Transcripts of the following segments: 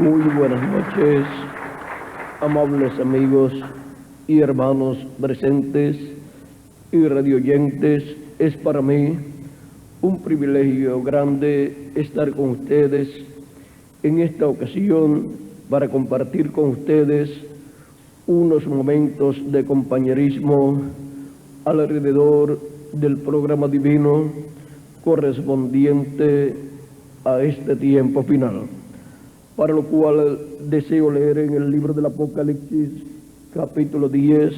Muy buenas noches, amables amigos y hermanos presentes y radioyentes. Es para mí un privilegio grande estar con ustedes en esta ocasión para compartir con ustedes unos momentos de compañerismo alrededor del programa divino correspondiente a este tiempo final, para lo cual deseo leer en el libro del Apocalipsis, capítulo 10,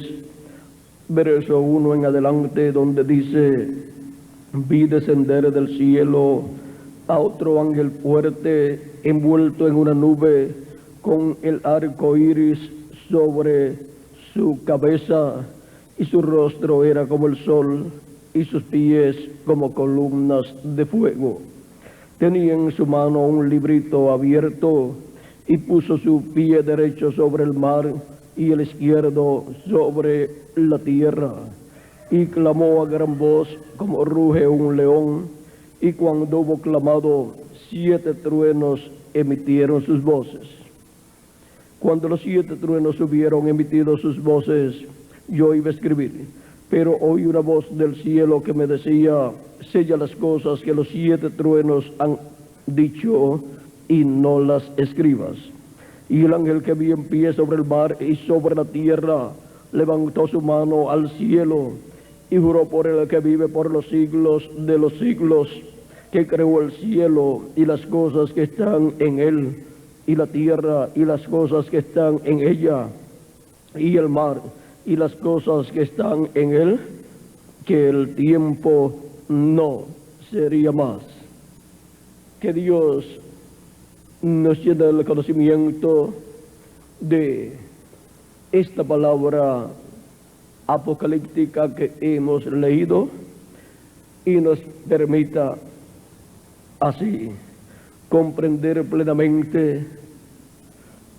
verso 1 en adelante, donde dice: vi descender del cielo a otro ángel fuerte, envuelto en una nube, con el arco iris sobre su cabeza, y su rostro era como el sol, y sus pies como columnas de fuego. Tenía en su mano un librito abierto, y puso su pie derecho sobre el mar y el izquierdo sobre la tierra, y clamó a gran voz como ruge un león, y cuando hubo clamado, 7 truenos emitieron sus voces. Cuando los 7 truenos hubieron emitido sus voces, yo iba a escribir, pero oí una voz del cielo que me decía: sella las cosas que los 7 truenos han dicho y no las escribas. Y el ángel que vi en pie sobre el mar y sobre la tierra levantó su mano al cielo y juró por el que vive por los siglos de los siglos, que creó el cielo y las cosas que están en él, y la tierra y las cosas que están en ella, y el mar y las cosas que están en él, que el tiempo no sería más. Que Dios nos llene el conocimiento de esta palabra apocalíptica que hemos leído y nos permita así comprender plenamente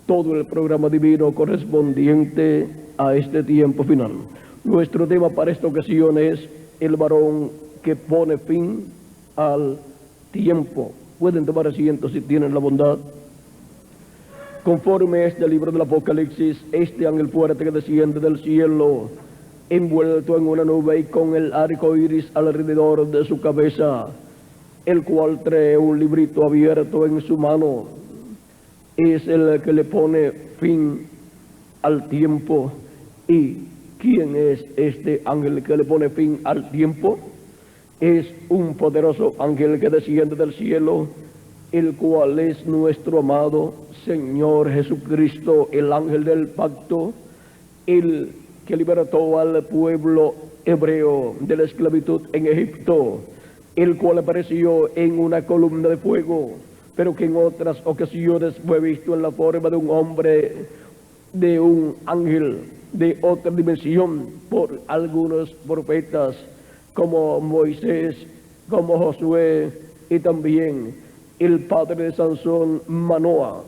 todo el programa divino correspondiente a este tiempo final. Nuestro tema para esta ocasión es el varón que pone fin al tiempo. Pueden tomar asiento si tienen la bondad. Conforme a este libro del Apocalipsis, este ángel fuerte que desciende del cielo, envuelto en una nube y con el arco iris alrededor de su cabeza, el cual trae un librito abierto en su mano, es el que le pone fin al tiempo. ¿Y quién es este ángel que le pone fin al tiempo? Es un poderoso ángel que desciende del cielo, el cual es nuestro amado Señor Jesucristo, el ángel del pacto, el que libertó al pueblo hebreo de la esclavitud en Egipto, el cual apareció en una columna de fuego, pero que en otras ocasiones fue visto en la forma de un hombre, de un ángel de otra dimensión, por algunos profetas como Moisés, como Josué, y también el padre de Sansón, Manoah,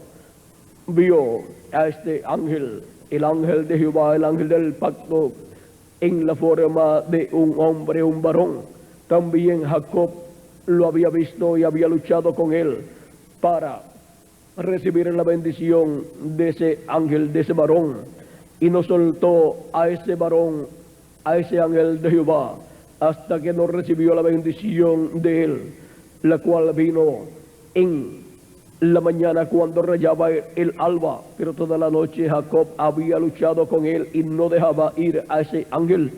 vio a este ángel, el ángel de Jehová, el ángel del pacto, en la forma de un hombre, un varón. También Jacob lo había visto y había luchado con él para recibir la bendición de ese ángel, de ese varón, y no soltó a ese varón, a ese ángel de Jehová, hasta que no recibió la bendición de él, la cual vino en la mañana cuando rayaba el alba. Pero toda la noche Jacob había luchado con él y no dejaba ir a ese ángel,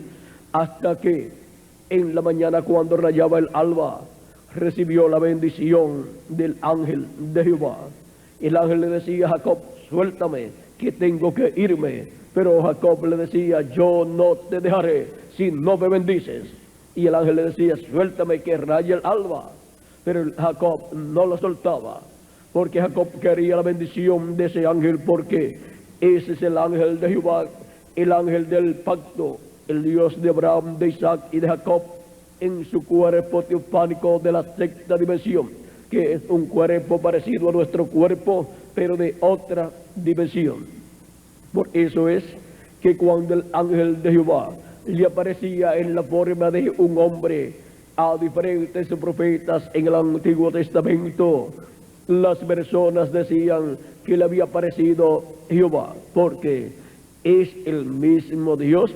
hasta que en la mañana cuando rayaba el alba recibió la bendición del ángel de Jehová. El ángel le decía a Jacob: suéltame, que tengo que irme. Pero Jacob le decía: yo no te dejaré si no me bendices. Y el ángel le decía: suéltame, que raye el alba. Pero Jacob no lo soltaba, porque Jacob quería la bendición de ese ángel, porque ese es el ángel de Jehová, el ángel del pacto, el Dios de Abraham, de Isaac y de Jacob, en su cuerpo teofánico de la sexta dimensión, que es un cuerpo parecido a nuestro cuerpo, pero de otra dimensión. Por eso es que cuando el ángel de Jehová le aparecía en la forma de un hombre a diferentes profetas en el Antiguo Testamento, las personas decían que le había aparecido Jehová, porque es el mismo Dios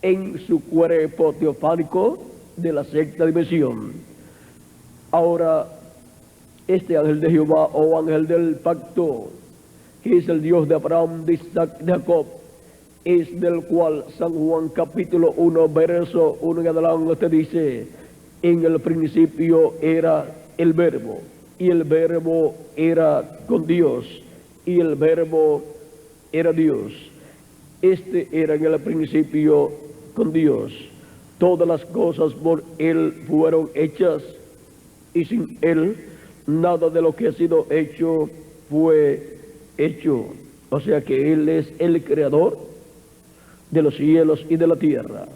en su cuerpo teofánico de la sexta dimensión. Ahora, este ángel de Jehová o ángel del pacto, que es el Dios de Abraham, de Isaac, de Jacob, es del cual San Juan capítulo 1, verso 1 en adelante dice: en el principio era el verbo, y el verbo era con Dios, y el verbo era Dios. Este era en el principio con Dios. Todas las cosas por Él fueron hechas, y sin Él nada de lo que ha sido hecho fue hecho. O sea que Él es el creador de los cielos y de la tierra.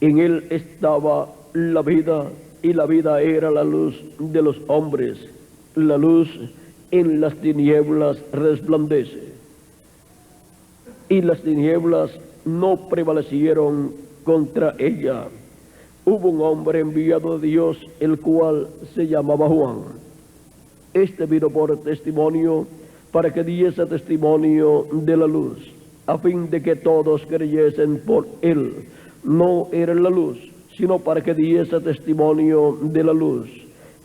En Él estaba la vida, y la vida era la luz de los hombres. La luz en las tinieblas resplandece, y las tinieblas no prevalecieron contra ella. Hubo un hombre enviado de Dios, el cual se llamaba Juan. Este vino por testimonio, para que diese testimonio de la luz, a fin de que todos creyesen por él. No era la luz, sino para que diese testimonio de la luz.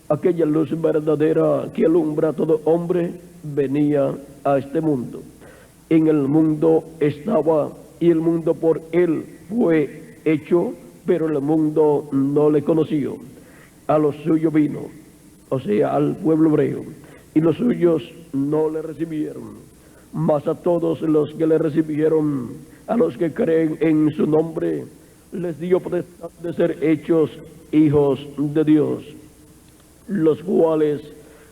Aquella luz verdadera que alumbra a todo hombre venía a este mundo. En el mundo estaba, y el mundo por él fue hecho, pero el mundo no le conoció. A los suyos vino, o sea, al pueblo hebreo, y los suyos no le recibieron. Mas a todos los que le recibieron, a los que creen en su nombre, les dio potestad de ser hechos hijos de Dios, los cuales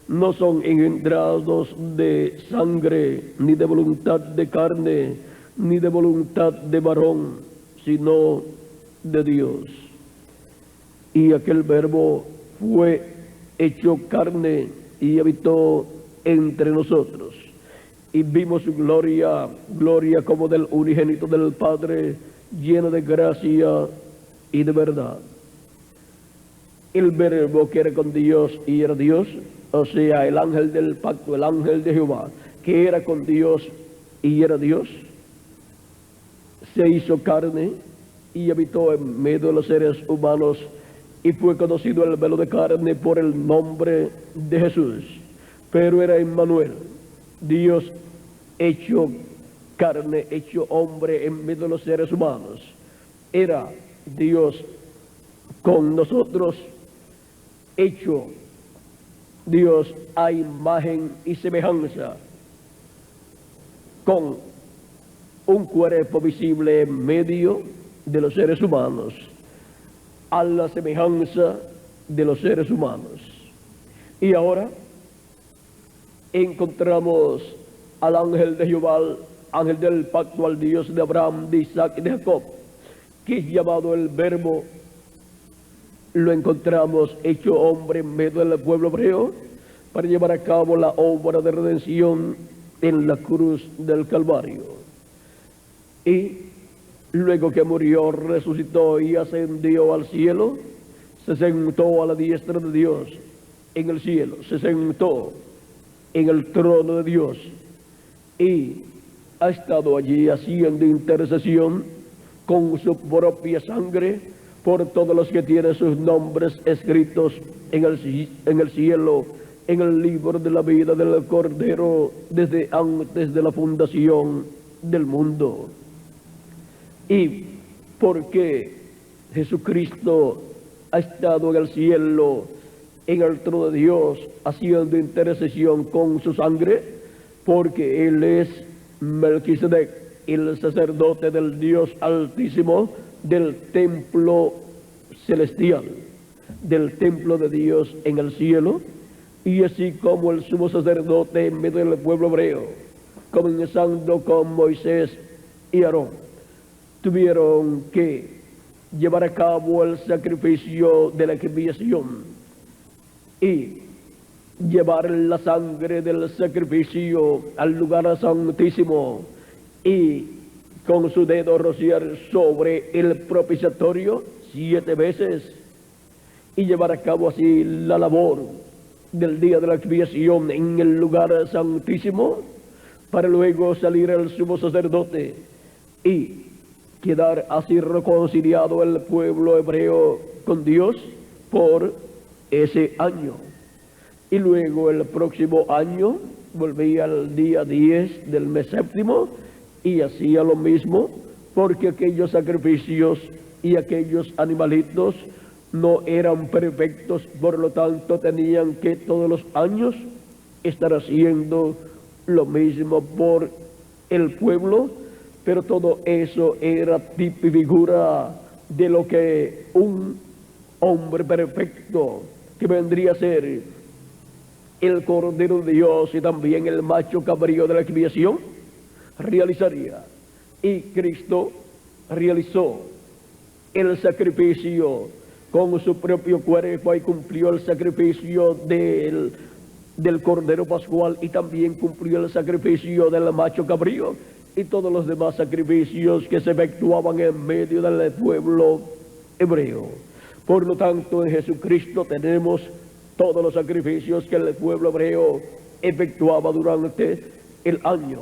no son engendrados de sangre, ni de voluntad de carne, ni de voluntad de varón, sino de Dios. Y aquel verbo fue hecho carne y habitó entre nosotros, y vimos su gloria, gloria como del unigénito del Padre, lleno de gracia y de verdad. El verbo que era con Dios y era Dios, o sea, el ángel del pacto, el ángel de Jehová, que era con Dios y era Dios, se hizo carne y habitó en medio de los seres humanos, y fue conocido el velo de carne por el nombre de Jesús. Pero era Emmanuel, Dios hecho carne, hecho hombre en medio de los seres humanos. Era Dios con nosotros, hecho Dios a imagen y semejanza, con un cuerpo visible en medio de los seres humanos, a la semejanza de los seres humanos. Y ahora encontramos al ángel de Jehová, ángel del pacto, al Dios de Abraham, de Isaac y de Jacob, que es llamado el Verbo. Lo encontramos hecho hombre en medio del pueblo hebreo para llevar a cabo la obra de redención en la cruz del Calvario. Y luego que murió, resucitó y ascendió al cielo, se sentó a la diestra de Dios en el cielo, se sentó en el trono de Dios y ha estado allí haciendo intercesión con su propia sangre por todos los que tienen sus nombres escritos en el cielo, en el libro de la vida del Cordero, desde antes de la fundación del mundo. Y porque Jesucristo ha estado en el cielo, en el trono de Dios, haciendo intercesión con su sangre, porque Él es Melquisedec, el sacerdote del Dios Altísimo, del templo celestial, del templo de Dios en el cielo, y así como el sumo sacerdote en medio del pueblo hebreo, comenzando con Moisés y Aarón, tuvieron que llevar a cabo el sacrificio de la expiación y llevar la sangre del sacrificio al lugar santísimo y con su dedo rociar sobre el propiciatorio 7 veces y llevar a cabo así la labor del día de la expiación en el lugar santísimo, para luego salir el sumo sacerdote y quedar así reconciliado el pueblo hebreo con Dios por ese año. Y luego el próximo año volvía al día 10 del mes séptimo y hacía lo mismo, porque aquellos sacrificios y aquellos animalitos no eran perfectos, por lo tanto tenían que todos los años estar haciendo lo mismo por el pueblo, pero todo eso era tipo y figura de lo que un hombre perfecto, que vendría a ser el Cordero de Dios y también el macho cabrío de la expiación, realizaría. Y Cristo realizó el sacrificio con su propio cuerpo y cumplió el sacrificio del Cordero Pascual, y también cumplió el sacrificio del macho cabrío y todos los demás sacrificios que se efectuaban en medio del pueblo hebreo. Por lo tanto, en Jesucristo tenemos todos los sacrificios que el pueblo hebreo efectuaba durante el año.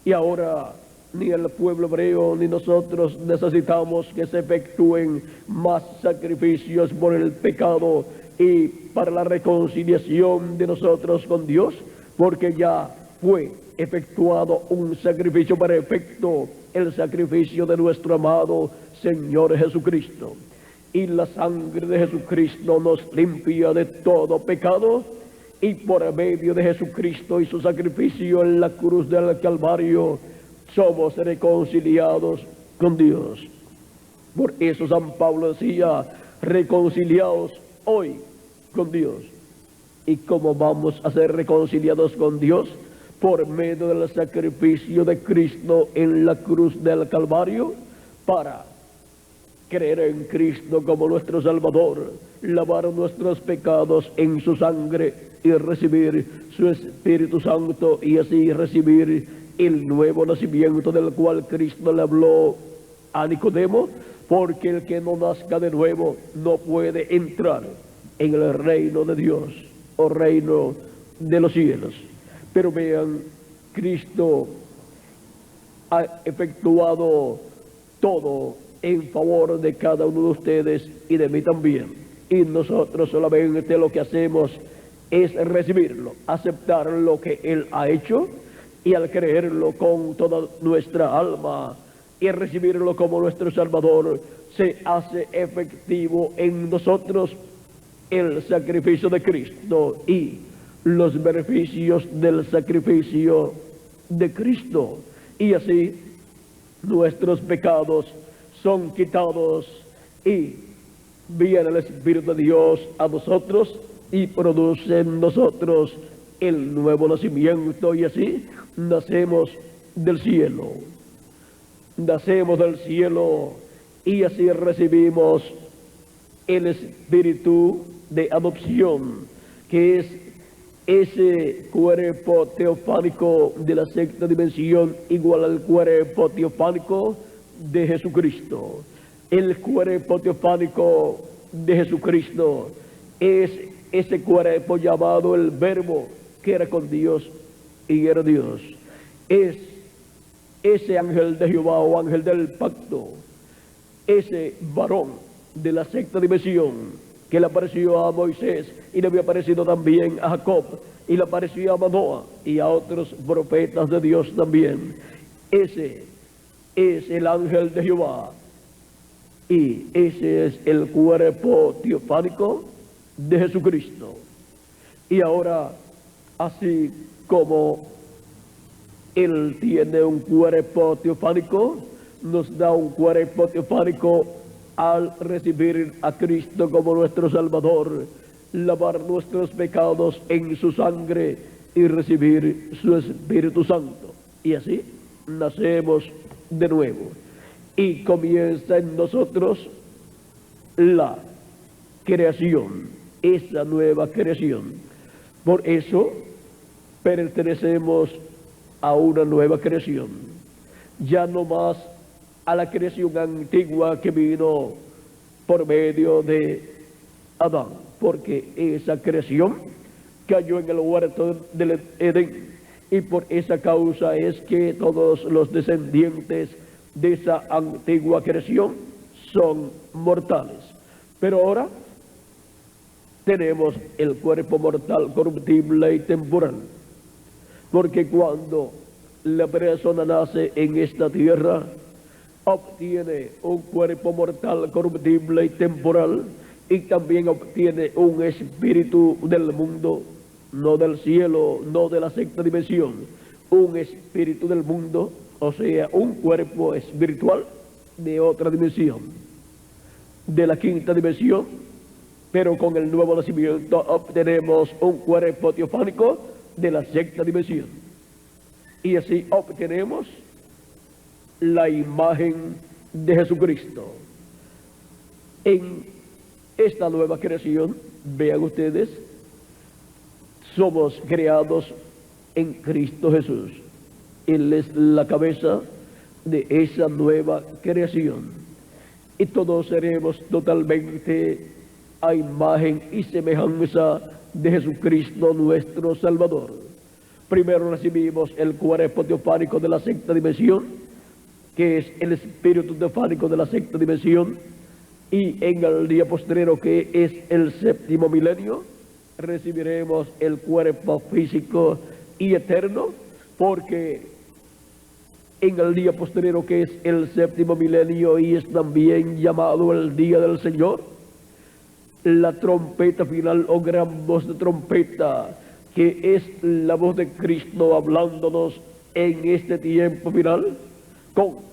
Y ahora ni el pueblo hebreo ni nosotros necesitamos que se efectúen más sacrificios por el pecado y para la reconciliación de nosotros con Dios, porque ya fue efectuado un sacrificio perfecto, el sacrificio de nuestro amado Señor Jesucristo. Y la sangre de Jesucristo nos limpia de todo pecado, y por medio de Jesucristo y su sacrificio en la cruz del Calvario somos reconciliados con Dios. Por eso San Pablo decía: reconciliados hoy con Dios. ¿Y cómo vamos a ser reconciliados con Dios? Por medio del sacrificio de Cristo en la cruz del Calvario, para creer en Cristo como nuestro Salvador, lavar nuestros pecados en su sangre y recibir su Espíritu Santo, y así recibir el nuevo nacimiento del cual Cristo le habló a Nicodemo, porque el que no nazca de nuevo no puede entrar en el reino de Dios o reino de los cielos. Pero vean, Cristo ha efectuado todo en favor de cada uno de ustedes y de mí también. Y nosotros solamente lo que hacemos es recibirlo, aceptar lo que Él ha hecho, y al creerlo con toda nuestra alma y recibirlo como nuestro Salvador, se hace efectivo en nosotros el sacrificio de Cristo y los beneficios del sacrificio de Cristo. Y así nuestros pecados son quitados y viene el Espíritu de Dios a nosotros y produce en nosotros el nuevo nacimiento, y así nacemos del cielo. Nacemos del cielo y así recibimos el espíritu de adopción, que es ese cuerpo teofánico de la sexta dimensión, igual al cuerpo teofánico de Jesucristo. El cuerpo teofánico de Jesucristo es ese cuerpo llamado el Verbo, que era con Dios y era Dios. Es ese ángel de Jehová o ángel del pacto, ese varón de la sexta dimensión que le apareció a Moisés y le había aparecido también a Jacob y le apareció a Manoah y a otros profetas de Dios también. Ese es el ángel de Jehová y ese es el cuerpo teofánico de Jesucristo. Y ahora, así como Él tiene un cuerpo teofánico, nos da un cuerpo teofánico al recibir a Cristo como nuestro Salvador, lavar nuestros pecados en su sangre y recibir su Espíritu Santo. Y así nacemos de nuevo. Y comienza en nosotros la creación, esa nueva creación. Por eso pertenecemos a una nueva creación, ya no más a la creación antigua que vino por medio de Adán, porque esa creación cayó en el huerto del Edén, y por esa causa es que todos los descendientes de esa antigua creación son mortales. Pero ahora tenemos el cuerpo mortal, corruptible y temporal, porque cuando la persona nace en esta tierra, obtiene un cuerpo mortal, corruptible y temporal, y también obtiene un espíritu del mundo, no del cielo, no de la sexta dimensión, un espíritu del mundo, o sea, un cuerpo espiritual de otra dimensión, de la quinta dimensión, pero con el nuevo nacimiento obtenemos un cuerpo teofánico de la sexta dimensión, y así obtenemos la imagen de Jesucristo. En esta nueva creación, vean ustedes, somos creados en Cristo Jesús. Él es la cabeza de esa nueva creación. Y todos seremos totalmente a imagen y semejanza de Jesucristo nuestro Salvador. Primero recibimos el cuerpo teofánico de la sexta dimensión, que es el espíritu teofánico de la sexta dimensión, y en el día postrero, que es el séptimo milenio, recibiremos el cuerpo físico y eterno, porque en el día postrero, que es el séptimo milenio y es también llamado el día del Señor, la trompeta final o gran voz de trompeta, que es la voz de Cristo hablándonos en este tiempo final, con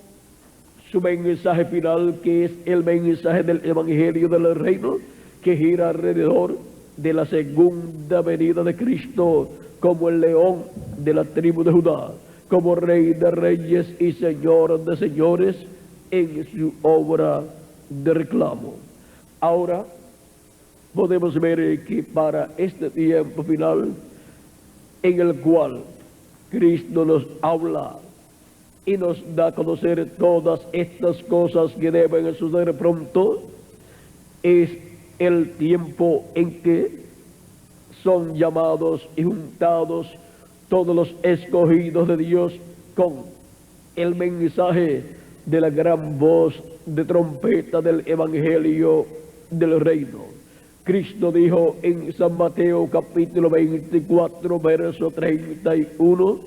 su mensaje final, que es el mensaje del Evangelio del Reino, que gira alrededor de la segunda venida de Cristo como el león de la tribu de Judá, como Rey de reyes y Señor de señores en su obra de reclamo. Ahora podemos ver que para este tiempo final, en el cual Cristo nos habla y nos da a conocer todas estas cosas que deben suceder pronto, es el tiempo en que son llamados y juntados todos los escogidos de Dios con el mensaje de la gran voz de trompeta del Evangelio del Reino. Cristo dijo en San Mateo capítulo 24, verso 31,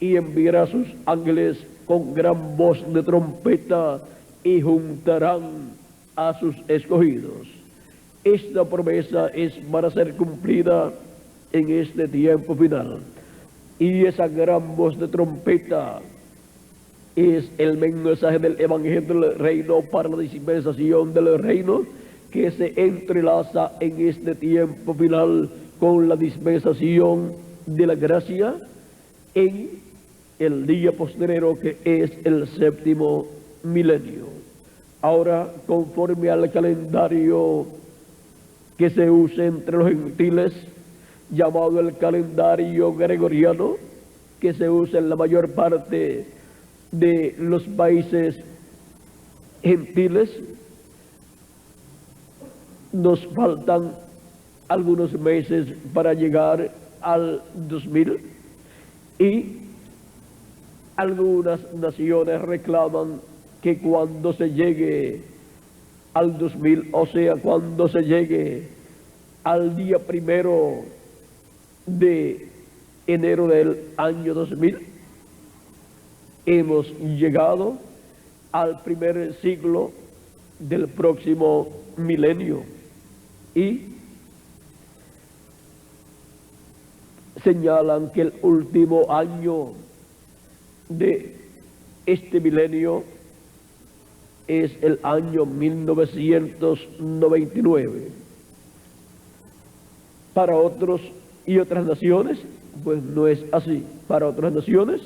y enviará a sus ángeles con gran voz de trompeta y juntarán a sus escogidos. Esta promesa es para ser cumplida en este tiempo final. Y esa gran voz de trompeta es el mensaje del Evangelio del Reino para la dispensación del reino, que se entrelaza en este tiempo final con la dispensación de la gracia en el día postrero, que es el séptimo milenio. Ahora, conforme al calendario que se usa entre los gentiles, llamado el calendario gregoriano, que se usa en la mayor parte de los países gentiles, nos faltan algunos meses para llegar al 2000, y algunas naciones reclaman que cuando se llegue al 2000, o sea, cuando se llegue al día 1 de enero del año 2000, hemos llegado al primer siglo del próximo milenio, y señalan que el último año de este milenio es el año 1999. Para otros y otras naciones, pues no es así. Para otras naciones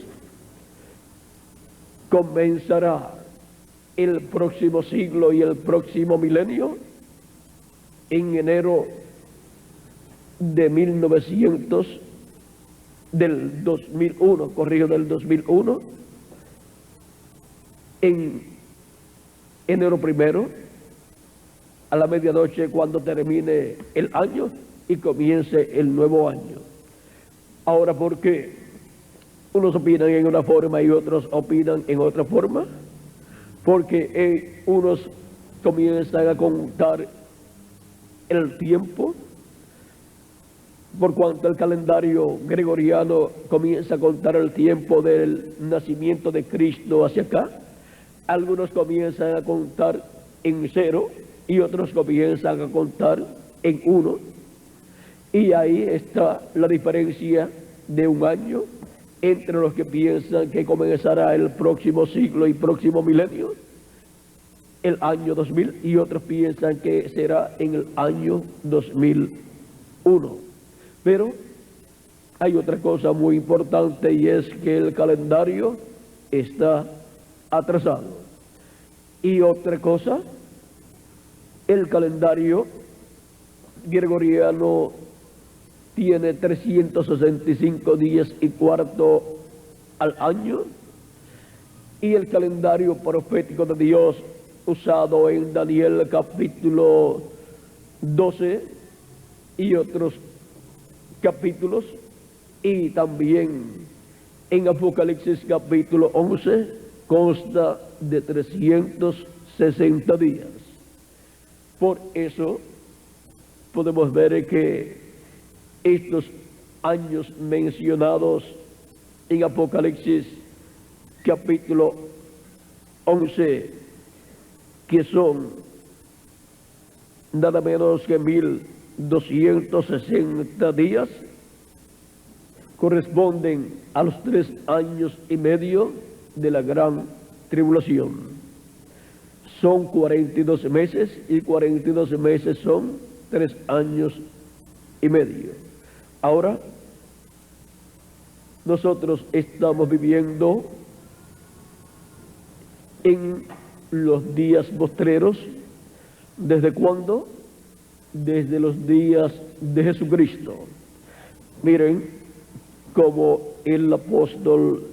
comenzará el próximo siglo y el próximo milenio en enero de 2001, en enero 1, a la medianoche, cuando termine el año, y comience el nuevo año. Ahora, ¿por qué unos opinan en una forma y otros opinan en otra forma? Porque unos comienzan a contar el tiempo, por cuanto el calendario gregoriano comienza a contar el tiempo del nacimiento de Cristo hacia acá. Algunos comienzan a contar en 0 y otros comienzan a contar en 1. Y ahí está la diferencia de un año entre los que piensan que comenzará el próximo siglo y próximo milenio, el año 2000, y otros piensan que será en el año 2001. Pero hay otra cosa muy importante, y es que el calendario está atrasado. Y otra cosa, el calendario gregoriano tiene 365 días y cuarto al año, y el calendario profético de Dios usado en Daniel capítulo 12 y otros capítulos, y también en Apocalipsis capítulo 11, consta de 360 días. Por eso podemos ver que estos años mencionados en Apocalipsis capítulo 11, que son nada menos que 1260 días, corresponden a los 3 años y medio de la gran tribulación. Son 42 meses, y 42 meses son 3 años y medio. Ahora, nosotros estamos viviendo en los días postreros. ¿Desde cuándo? Desde los días de Jesucristo. Miren como el apóstol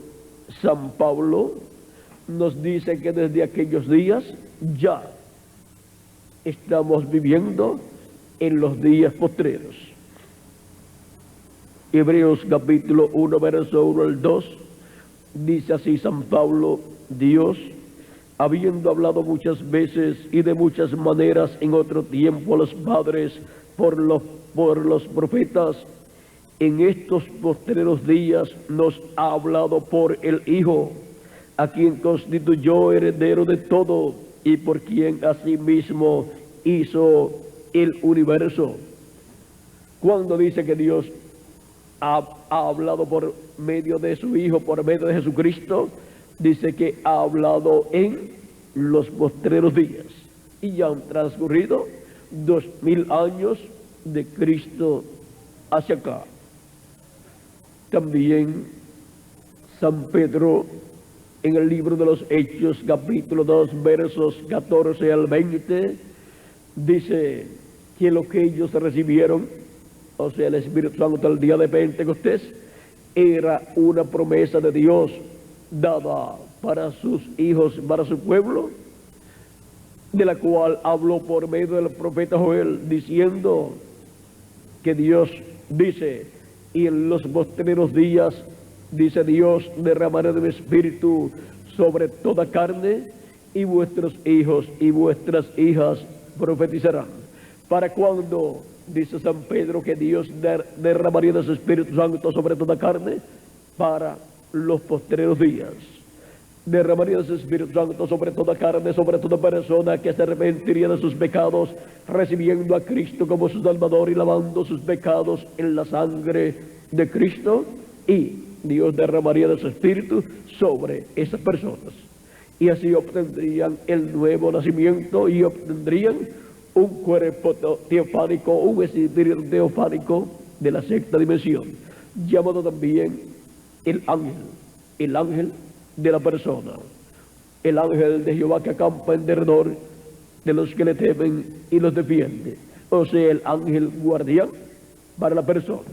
San Pablo nos dice que desde aquellos días ya estamos viviendo en los días postreros. Hebreos capítulo 1, verso 1 al 2, dice así San Pablo: Dios, habiendo hablado muchas veces y de muchas maneras en otro tiempo a los padres por los profetas, en estos postreros días nos ha hablado por el Hijo, a quien constituyó heredero de todo y por quien asimismo hizo el universo. Cuando dice que Dios ha hablado por medio de su Hijo, por medio de Jesucristo, dice que ha hablado en los postreros días, y ya han transcurrido 2000 años de Cristo hacia acá. También San Pedro, en el libro de los Hechos, capítulo 2, versos 14 al 20, dice que lo que ellos recibieron, o sea, el Espíritu Santo el día de Pentecostés, era una promesa de Dios dada para sus hijos, para su pueblo, de la cual habló por medio del profeta Joel, diciendo que Dios dice: y en los postreros días, dice Dios, derramaré de mi espíritu sobre toda carne, y vuestros hijos y vuestras hijas profetizarán. ¿Para cuándo? Dice San Pedro que Dios derramaría de su Espíritu Santo sobre toda carne. Para los postreros días. Derramaría de su Espíritu Santo sobre toda carne, sobre toda persona que se arrepentiría de sus pecados, recibiendo a Cristo como su Salvador y lavando sus pecados en la sangre de Cristo. Y Dios derramaría de su Espíritu sobre esas personas. Y así obtendrían el nuevo nacimiento y obtendrían un cuerpo teofánico, un espíritu teofánico de la sexta dimensión, llamado también el ángel de la persona, el ángel de Jehová que acampa en derredor de los que le temen y los defiende, o sea, el ángel guardián para la persona.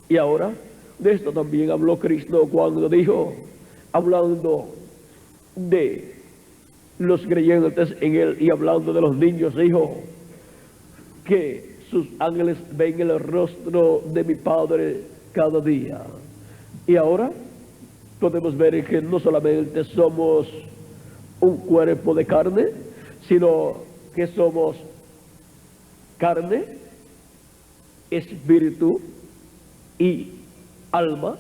Y ahora, de esto también habló Cristo cuando dijo, hablando de los creyentes en él y hablando de los niños, dijo que sus ángeles ven el rostro de mi Padre cada día. Y ahora podemos ver que no solamente somos un cuerpo de carne, sino que somos carne, espíritu y alma.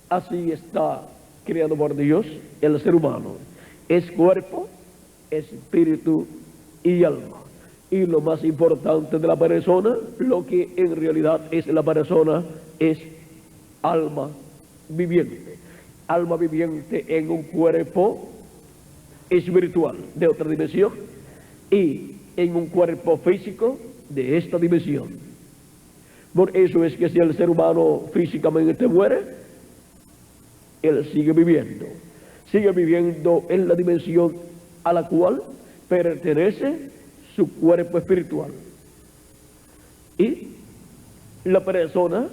Así está creado por Dios el ser humano. Es cuerpo, espíritu y alma. Y lo más importante de la persona, lo que en realidad es la persona, es alma viviente. Alma viviente en un cuerpo espiritual de otra dimensión y en un cuerpo físico de esta dimensión. Por eso es que si el ser humano físicamente muere, él sigue viviendo en la dimensión a la cual pertenece su cuerpo espiritual. Y la persona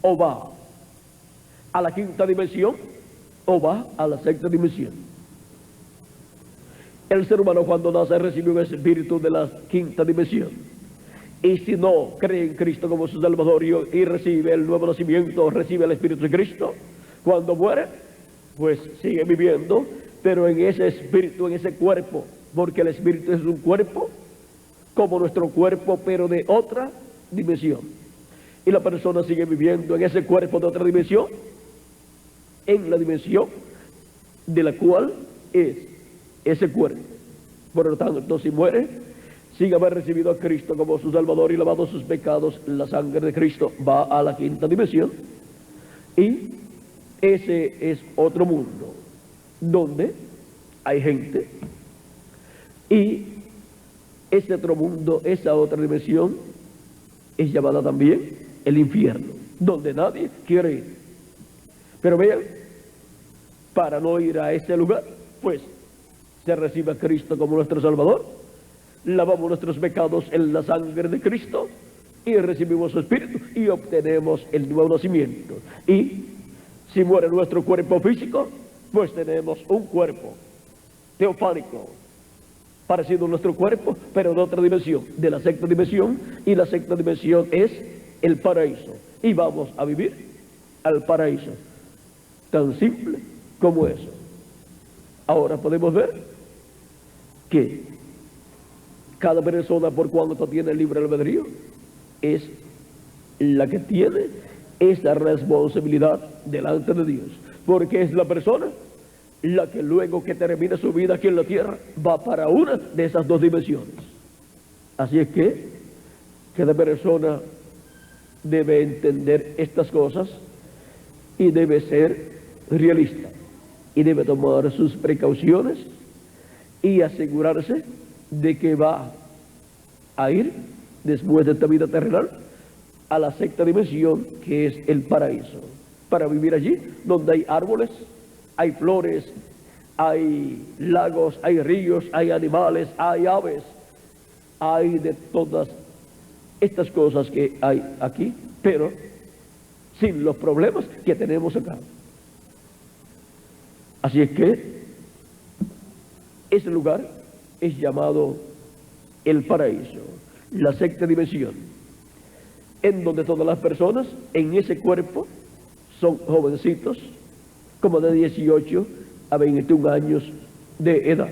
o va a la quinta dimensión o va a la sexta dimensión. El ser humano cuando nace recibe un espíritu de la quinta dimensión. Y si no cree en Cristo como su Salvador y recibe el nuevo nacimiento, recibe el Espíritu de Cristo, cuando muere, pues sigue viviendo, pero en ese espíritu, en ese cuerpo, porque el espíritu es un cuerpo, como nuestro cuerpo, pero de otra dimensión. Y la persona sigue viviendo en ese cuerpo de otra dimensión, en la dimensión de la cual es ese cuerpo. Por lo tanto, si muere, sin haber recibido a Cristo como su Salvador y lavado sus pecados, la sangre de Cristo va a la quinta dimensión. Y ese es otro mundo, donde hay gente. Y ese otro mundo, esa otra dimensión, es llamada también el infierno, donde nadie quiere ir. Pero vean, para no ir a ese lugar, pues se recibe a Cristo como nuestro Salvador, lavamos nuestros pecados en la sangre de Cristo y recibimos su Espíritu y obtenemos el nuevo nacimiento. Y si muere nuestro cuerpo físico, pues tenemos un cuerpo teofánico, parecido a nuestro cuerpo, pero de otra dimensión, de la sexta dimensión, y la sexta dimensión es el paraíso. Y vamos a vivir al paraíso, tan simple como eso. Ahora podemos ver que cada persona, por cuanto tiene libre albedrío, es la que tiene esa responsabilidad delante de Dios, porque es la persona la que luego que termine su vida aquí en la tierra va para una de esas dos dimensiones. Así es que cada persona debe entender estas cosas y debe ser realista y debe tomar sus precauciones y asegurarse de que va a ir después de esta vida terrenal a la sexta dimensión, que es el paraíso, para vivir allí donde hay árboles, hay flores, hay lagos, hay ríos, hay animales, hay aves, hay de todas estas cosas que hay aquí, pero sin los problemas que tenemos acá. Así es que ese lugar es llamado el paraíso, la sexta dimensión, en donde todas las personas en ese cuerpo son jovencitos, como de 18 a 21 años de edad,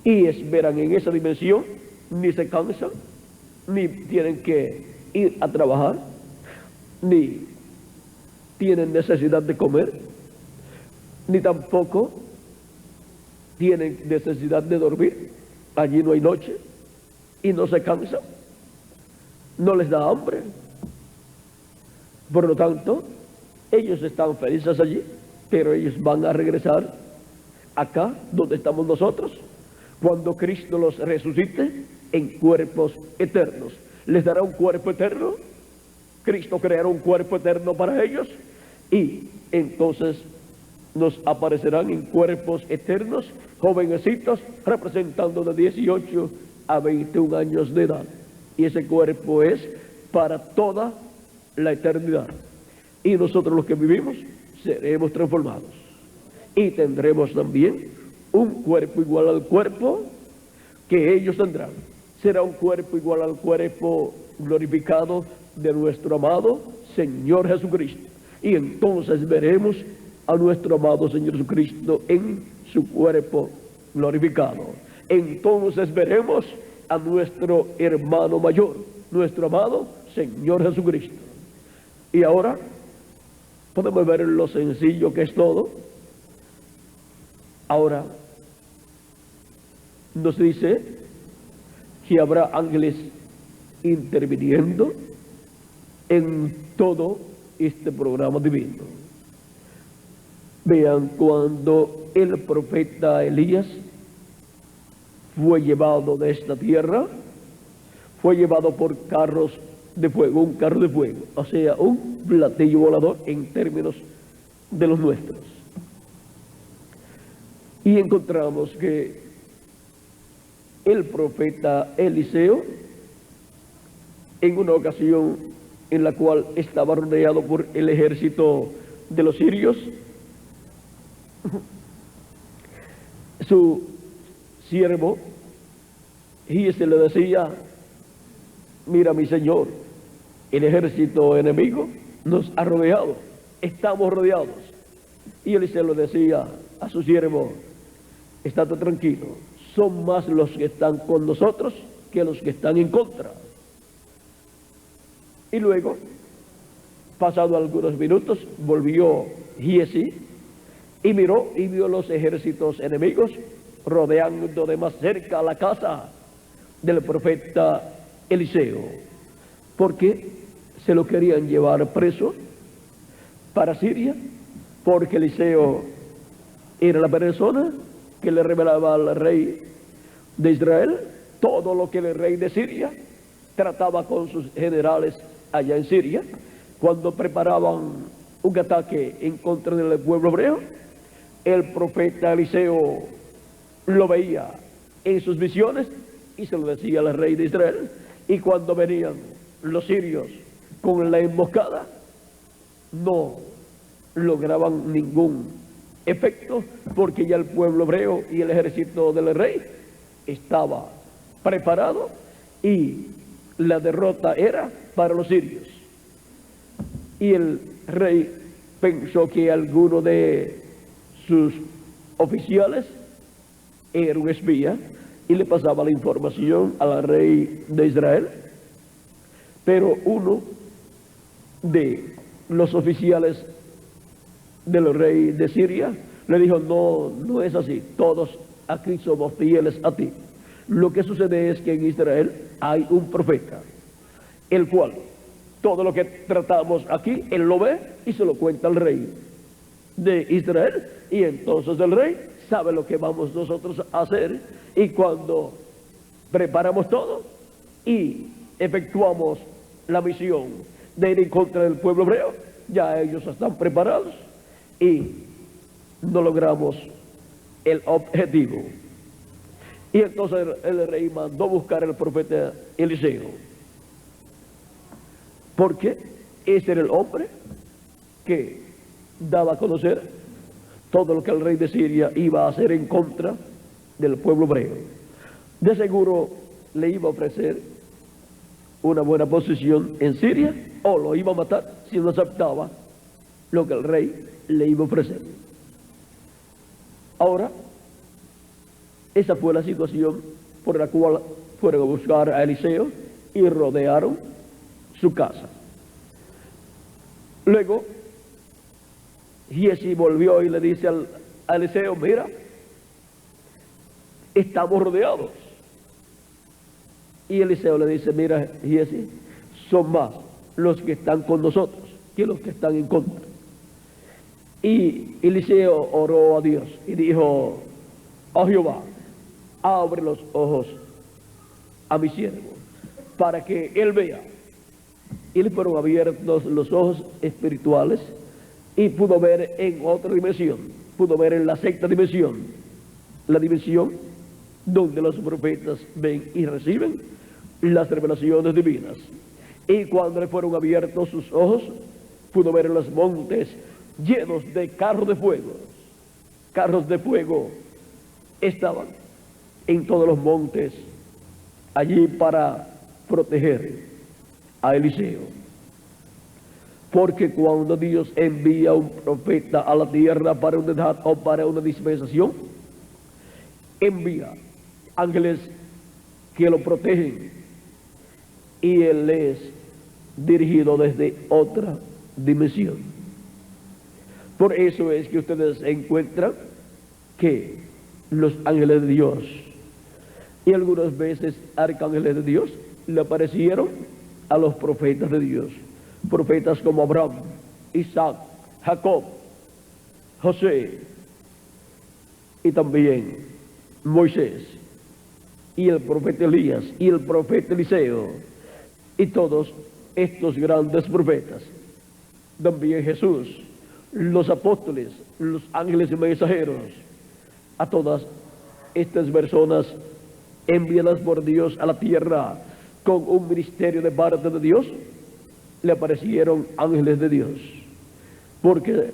y esperan en esa dimensión, ni se cansan, ni tienen que ir a trabajar, ni tienen necesidad de comer, ni tampoco tienen necesidad de dormir. Allí no hay noche y no se cansan, no les da hambre. Por lo tanto, ellos están felices allí, pero ellos van a regresar acá donde estamos nosotros cuando Cristo los resucite en cuerpos eternos. Les dará un cuerpo eterno, Cristo creará un cuerpo eterno para ellos y entonces nos aparecerán en cuerpos eternos, jovencitos, representando de 18 a 21 años de edad. Y ese cuerpo es para toda la eternidad. Y nosotros los que vivimos seremos transformados. Y tendremos también un cuerpo igual al cuerpo que ellos tendrán. será un cuerpo igual al cuerpo glorificado de nuestro amado Señor Jesucristo. Y entonces veremos a nuestro amado Señor Jesucristo en su cuerpo glorificado. Entonces veremos a nuestro hermano mayor, nuestro amado Señor Jesucristo. Y ahora podemos ver lo sencillo que es todo. Ahora nos dice que habrá ángeles interviniendo en todo este programa divino. Vean, cuando el profeta Elías fue llevado de esta tierra, fue llevado por carros de fuego, un carro de fuego, o sea, un platillo volador en términos de los nuestros. Y encontramos que el profeta Eliseo, en una ocasión en la cual estaba rodeado por el ejército de los sirios, su siervo Giese le decía: mira, mi señor, el ejército enemigo nos ha rodeado, estamos rodeados. Y Eliseo le decía a su siervo: estate tranquilo, son más los que están con nosotros que los que están en contra. Y luego, pasado algunos minutos, volvió Giese y miró y vio los ejércitos enemigos rodeando de más cerca la casa del profeta Eliseo, porque se lo querían llevar preso para Siria, porque Eliseo era la persona que le revelaba al rey de Israel todo lo que el rey de Siria trataba con sus generales allá en Siria, cuando preparaban un ataque en contra del pueblo hebreo. El profeta Eliseo lo veía en sus visiones y se lo decía al rey de Israel, y cuando venían los sirios con la emboscada, no lograban ningún efecto, porque ya el pueblo hebreo y el ejército del rey estaba preparado y la derrota era para los sirios. Y el rey pensó que alguno de sus oficiales era un espía y le pasaba la información al rey de Israel, pero uno de los oficiales del rey de Siria le dijo: no es así, todos aquí somos fieles a ti. Lo que sucede es que en Israel hay un profeta, el cual todo lo que tratamos aquí, él lo ve y se lo cuenta al rey de Israel, y entonces el rey sabe lo que vamos nosotros a hacer, y cuando preparamos todo y efectuamos la misión de ir en contra del pueblo hebreo, ya ellos están preparados y no logramos el objetivo. Y entonces el rey mandó buscar al profeta Eliseo, porque ese era el hombre que daba a conocer todo lo que el rey de Siria iba a hacer en contra del pueblo hebreo. De seguro le iba a ofrecer una buena posición en Siria, o lo iba a matar si no aceptaba lo que el rey le iba a ofrecer. Ahora, esa fue la situación por la cual fueron a buscar a Eliseo y rodearon su casa. Luego Giese volvió y le dice a Eliseo: mira, estamos rodeados. Y Eliseo le dice: mira, Giese, son más los que están con nosotros que los que están en contra. Y Eliseo oró a Dios y dijo: oh Jehová, abre los ojos a mi siervo para que él vea. Y le fueron abiertos los ojos espirituales y pudo ver en otra dimensión, pudo ver en la sexta dimensión, la dimensión donde los profetas ven y reciben las revelaciones divinas. Y cuando le fueron abiertos sus ojos, pudo ver los montes llenos de carros de fuego. Carros de fuego estaban en todos los montes allí para proteger a Eliseo. Porque cuando Dios envía un profeta a la tierra para una edad o para una dispensación, envía ángeles que lo protegen y él es dirigido desde otra dimensión. Por eso es que ustedes encuentran que los ángeles de Dios y algunas veces arcángeles de Dios le aparecieron a los profetas de Dios. Profetas como Abraham, Isaac, Jacob, José y también Moisés y el profeta Elías y el profeta Eliseo y todos estos grandes profetas. También Jesús, los apóstoles, los ángeles y mensajeros, a todas estas personas enviadas por Dios a la tierra con un ministerio de parte de Dios, le aparecieron ángeles de Dios, porque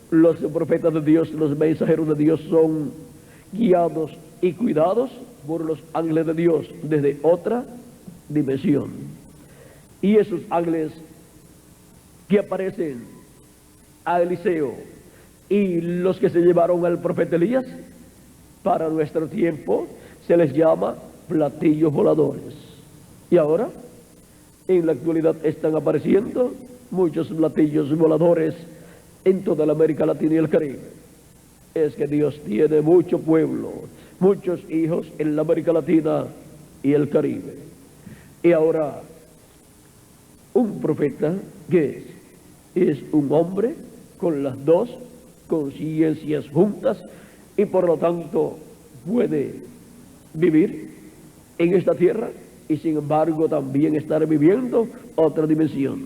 los profetas de Dios, los mensajeros de Dios son guiados y cuidados por los ángeles de Dios desde otra dimensión. Y esos ángeles que aparecen a Eliseo y los que se llevaron al profeta Elías, para nuestro tiempo se les llama platillos voladores. Y ahora, en la actualidad están apareciendo muchos platillos voladores en toda la América Latina y el Caribe. Es que Dios tiene mucho pueblo, muchos hijos en la América Latina y el Caribe. Y ahora, un profeta, ¿qué es? Es un hombre con las dos conciencias juntas y por lo tanto puede vivir en esta tierra y sin embargo también estar viviendo otra dimensión,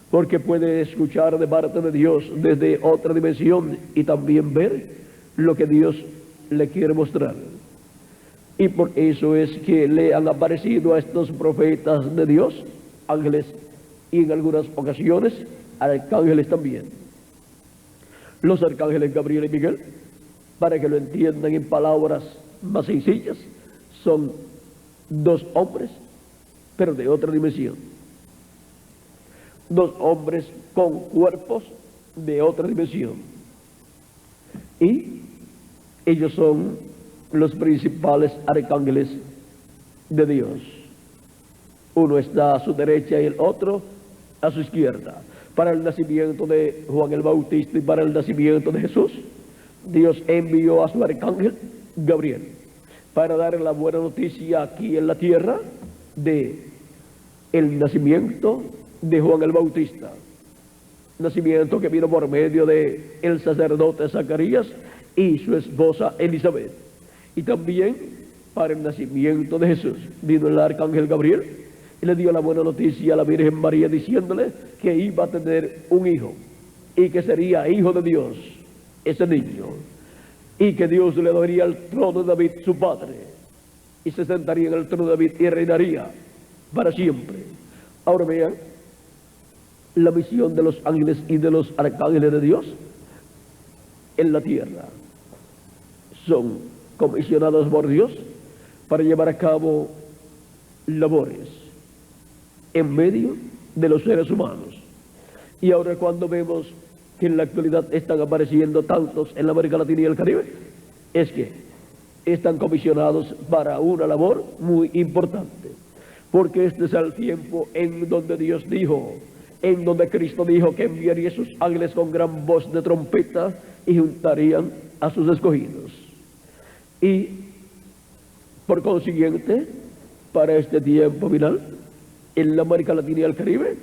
porque puede escuchar de parte de Dios desde otra dimensión y también ver lo que Dios le quiere mostrar. Y por eso es que le han aparecido a estos profetas de Dios ángeles y en algunas ocasiones arcángeles también. Los arcángeles Gabriel y Miguel, para que lo entiendan en palabras más sencillas, son dos hombres, pero de otra dimensión. Dos hombres con cuerpos de otra dimensión. Y ellos son los principales arcángeles de Dios. Uno está a su derecha y el otro a su izquierda. Para el nacimiento de Juan el Bautista y para el nacimiento de Jesús, Dios envió a su arcángel Gabriel para dar la buena noticia aquí en la tierra de el nacimiento de Juan el Bautista, nacimiento que vino por medio de el sacerdote Zacarías y su esposa Elizabeth, y también para el nacimiento de Jesús vino el arcángel Gabriel y le dio la buena noticia a la Virgen María diciéndole que iba a tener un hijo y que sería hijo de Dios ese niño, y que Dios le daría el trono de David su padre y se sentaría en el trono de David y reinaría para siempre. Ahora vean la misión de los ángeles y de los arcángeles de Dios en la tierra. Son comisionados por Dios para llevar a cabo labores en medio de los seres humanos. Y ahora cuando vemos que en la actualidad están apareciendo tantos en la América Latina y el Caribe, es que están comisionados para una labor muy importante, porque este es el tiempo en donde Dios dijo, en donde Cristo dijo que enviaría sus ángeles con gran voz de trompeta y juntarían a sus escogidos. Y por consiguiente, para este tiempo final, en la América Latina y el Caribe,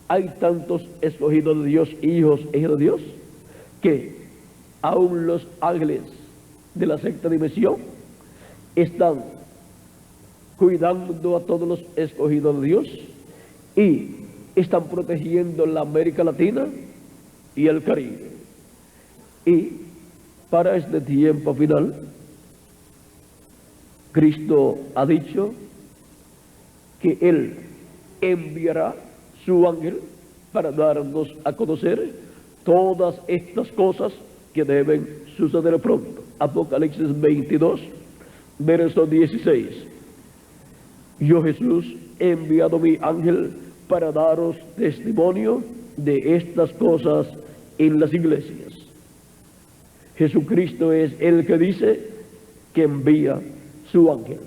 hay tantos escogidos de Dios, hijos e hijas de Dios, que aún los ángeles de la sexta dimensión están cuidando a todos los escogidos de Dios y están protegiendo la América Latina y el Caribe. Y para este tiempo final, Cristo ha dicho que Él enviará su ángel para darnos a conocer todas estas cosas que deben suceder pronto. Apocalipsis 22, verso 16. Yo Jesús he enviado mi ángel para daros testimonio de estas cosas en las iglesias. Jesucristo es el que dice que envía su ángel.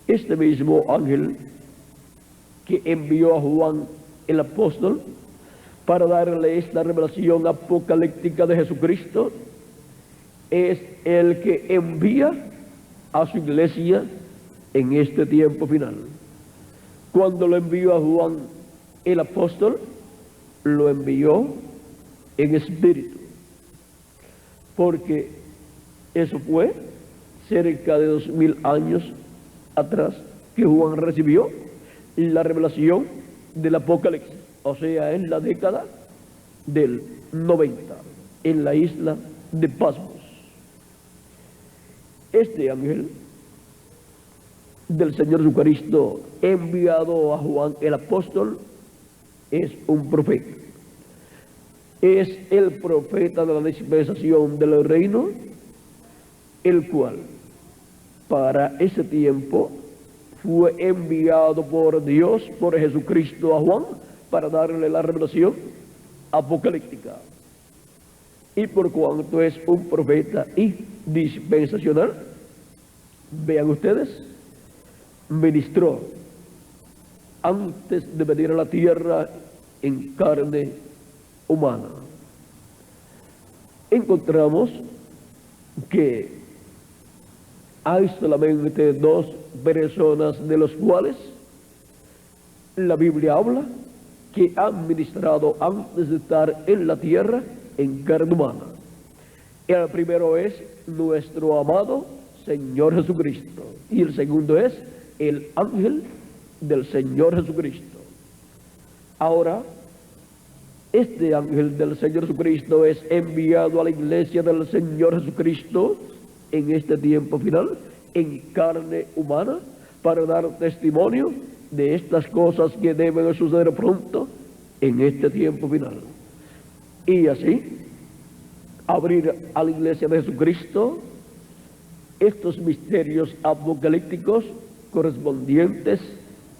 Este mismo ángel que envió a Juan el apóstol para darle esta revelación apocalíptica de Jesucristo es el que envía a su iglesia en este tiempo final. Cuando lo envió a Juan el apóstol, lo envió en espíritu, porque eso fue cerca de 2000 años atrás que Juan recibió la revelación del Apocalipsis, o sea, en la década del 90, en la isla de Pasmos. Este ángel del Señor Jesucristo enviado a Juan el apóstol es un profeta. Es el profeta de la dispensación del reino, el cual para ese tiempo fue enviado por Dios, por Jesucristo a Juan, para darle la revelación apocalíptica. Y por cuanto es un profeta y dispensacional, vean ustedes, ministró antes de venir a la tierra en carne humana. Encontramos que hay solamente dos personas de los cuales la Biblia habla que han ministrado antes de estar en la tierra en carne humana. El primero es nuestro amado Señor Jesucristo y el segundo es el ángel del Señor Jesucristo. Ahora, este ángel del Señor Jesucristo es enviado a la iglesia del Señor Jesucristo en este tiempo final, en carne humana, para dar testimonio de estas cosas que deben suceder pronto en este tiempo final. Y así, abrir a la iglesia de Jesucristo estos misterios apocalípticos correspondientes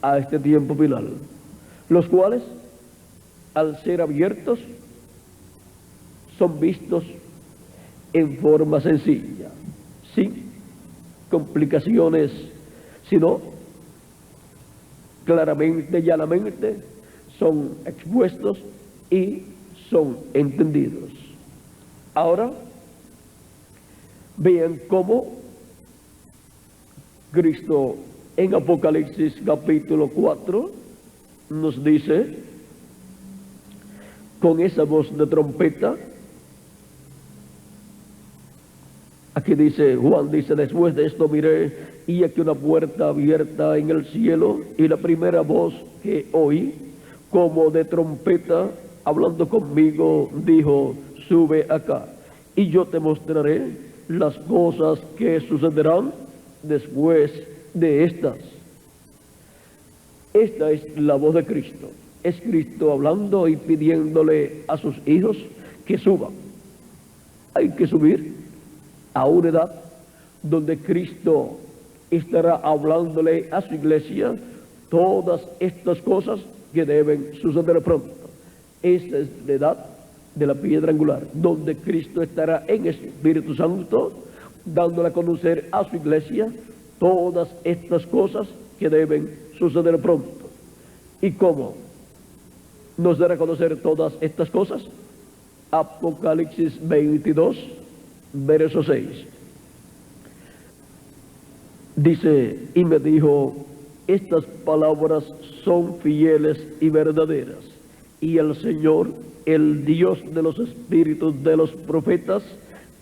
a este tiempo final, los cuales, al ser abiertos, son vistos en forma sencilla, sin complicaciones, sino claramente, llanamente, son expuestos y son entendidos. Ahora, vean cómo Cristo en Apocalipsis capítulo 4 nos dice, con esa voz de trompeta, aquí dice, Juan dice, después de esto miré y aquí una puerta abierta en el cielo, y la primera voz que oí, como de trompeta, hablando conmigo, dijo, sube acá, y yo te mostraré las cosas que sucederán después de estas. Esta es la voz de Cristo. Es Cristo hablando y pidiéndole a sus hijos que suban. Hay que subir a una edad donde Cristo estará hablándole a su iglesia todas estas cosas que deben suceder pronto. Esta es la edad de la piedra angular, donde Cristo estará en Espíritu Santo, dándole a conocer a su iglesia todas estas cosas que deben suceder pronto. ¿Y cómo nos dará a conocer todas estas cosas? Apocalipsis 22, verso 6. Dice, y me dijo, estas palabras son fieles y verdaderas, y el Señor, el Dios de los espíritus de los profetas,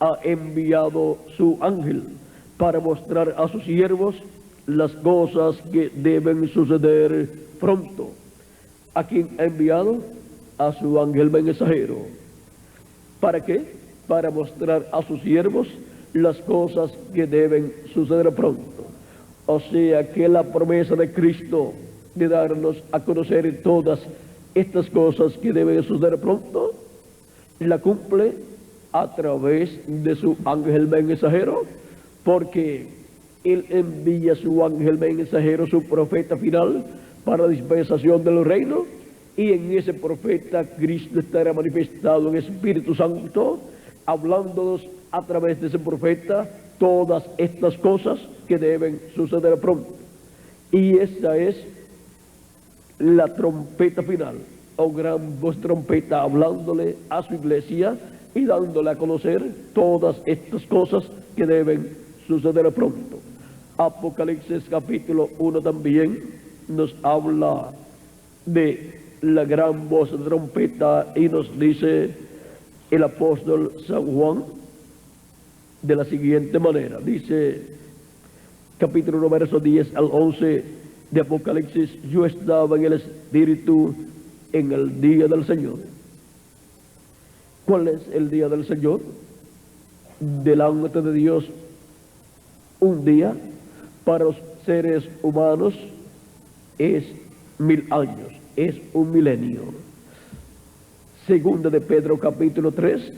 ha enviado su ángel para mostrar a sus siervos las cosas que deben suceder pronto. ¿A quién ha enviado? A su ángel mensajero. ¿Para qué? Para mostrar a sus siervos las cosas que deben suceder pronto. O sea que la promesa de Cristo de darnos a conocer todas estas cosas que deben suceder pronto, la cumple a través de su ángel mensajero, porque Él envía su ángel mensajero, su profeta final, para la dispensación del reino, y en ese profeta Cristo estará manifestado en Espíritu Santo, hablándonos a través de ese profeta todas estas cosas que deben suceder pronto. Y esa es la trompeta final, o gran voz trompeta, hablándole a su iglesia y dándole a conocer todas estas cosas que deben suceder pronto. Apocalipsis capítulo 1 también nos habla de la gran voz de trompeta y nos dice el apóstol San Juan de la siguiente manera. Dice capítulo 1 verso 10 al 11 de Apocalipsis: yo estaba en el Espíritu en el día del Señor. ¿Cuál es el día del Señor? Delante de Dios, un día para los seres humanos es 1000 años, es un milenio. Segunda de Pedro capítulo 3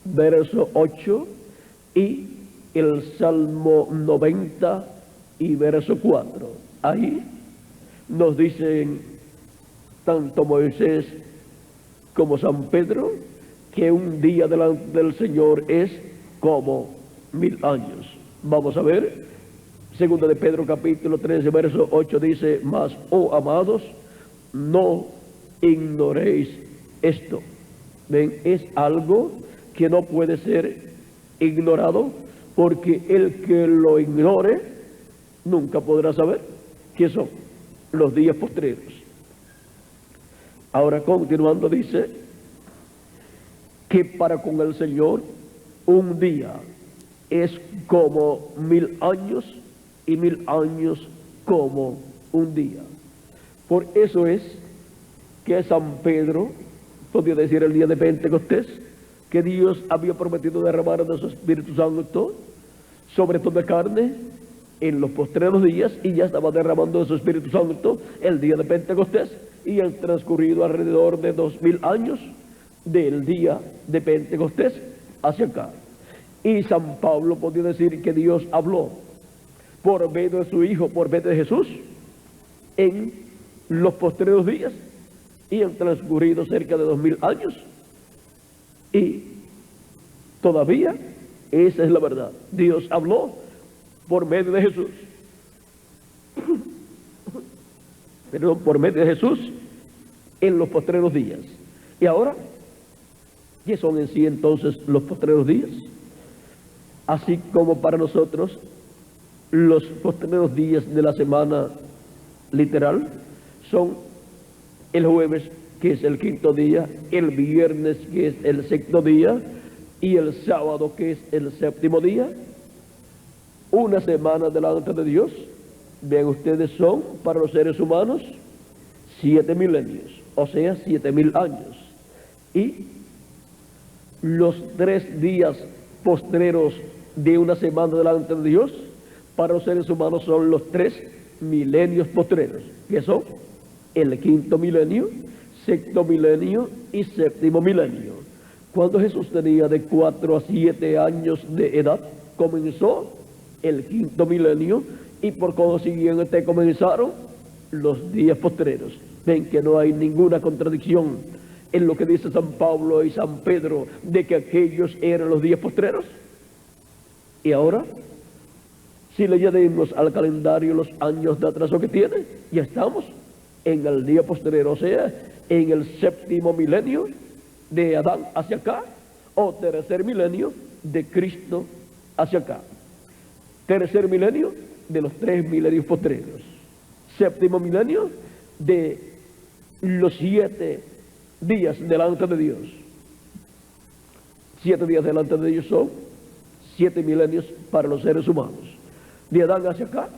verso 8 y el Salmo 90 y verso 4. Ahí nos dicen tanto Moisés como San Pedro que un día delante del Señor es como 1000 años. Vamos a ver. Segunda de Pedro capítulo 13 verso 8 dice: mas, oh amados, no ignoréis esto. ¿Ven? Es algo que no puede ser ignorado, porque el que lo ignore nunca podrá saber qué son los días postreros. Ahora, continuando, dice que para con el Señor un día es como 1000 años, y 1000 años como un día. Por eso es que San Pedro podía decir el día de Pentecostés que Dios había prometido derramar de su Espíritu Santo sobre toda carne en los postreros días, y ya estaba derramando de su Espíritu Santo el día de Pentecostés, y han transcurrido alrededor de 2000 años del día de Pentecostés hacia acá. Y San Pablo podía decir que Dios habló por medio de su Hijo, por medio de Jesús, en los postreros días, y han transcurrido cerca de 2000 años, y todavía esa es la verdad. Dios habló por medio de Jesús, perdón, por medio de Jesús en los postreros días. Y ahora, ¿qué son en sí entonces los postreros días? Así como para nosotros los postreros días de la semana literal son el jueves, que es el quinto día, el viernes, que es el sexto día, y el sábado, que es el séptimo día. Una semana delante de Dios, vean ustedes, son para los seres humanos 7 milenios, o sea, 7000 años. Y los 3 días postreros de una semana delante de Dios, para los seres humanos son los 3 milenios postreros, que son el quinto milenio, sexto milenio y séptimo milenio. Cuando Jesús tenía de 4 a 7 años de edad, comenzó el quinto milenio, y por consiguiente comenzaron los días postreros. Ven que no hay ninguna contradicción en lo que dice San Pablo y San Pedro de que aquellos eran los días postreros. Y ahora, si le añadimos al calendario los años de atraso que tiene, ya estamos en el día postrero, o sea, en el séptimo milenio de Adán hacia acá, o tercer milenio de Cristo hacia acá. Tercer milenio de los 3 milenios postreros. Séptimo milenio de los 7 días delante de Dios. 7 días delante de Dios son 7 milenios para los seres humanos. De Adán hacia acá,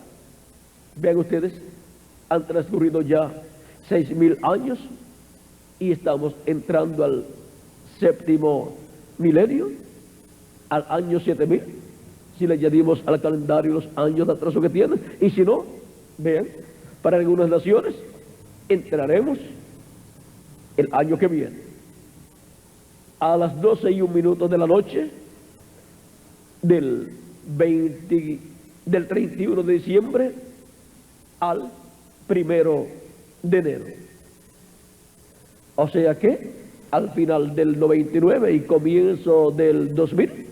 vean ustedes, han transcurrido ya 6000 años, y estamos entrando al séptimo milenio, al año 7000, si le añadimos al calendario los años de atraso que tienen. Y si no, vean, para algunas naciones entraremos el año que viene, a las 12:01 de la noche del 23 del 31 de diciembre al 1 de enero. O sea que al final del 99 y comienzo del 2000,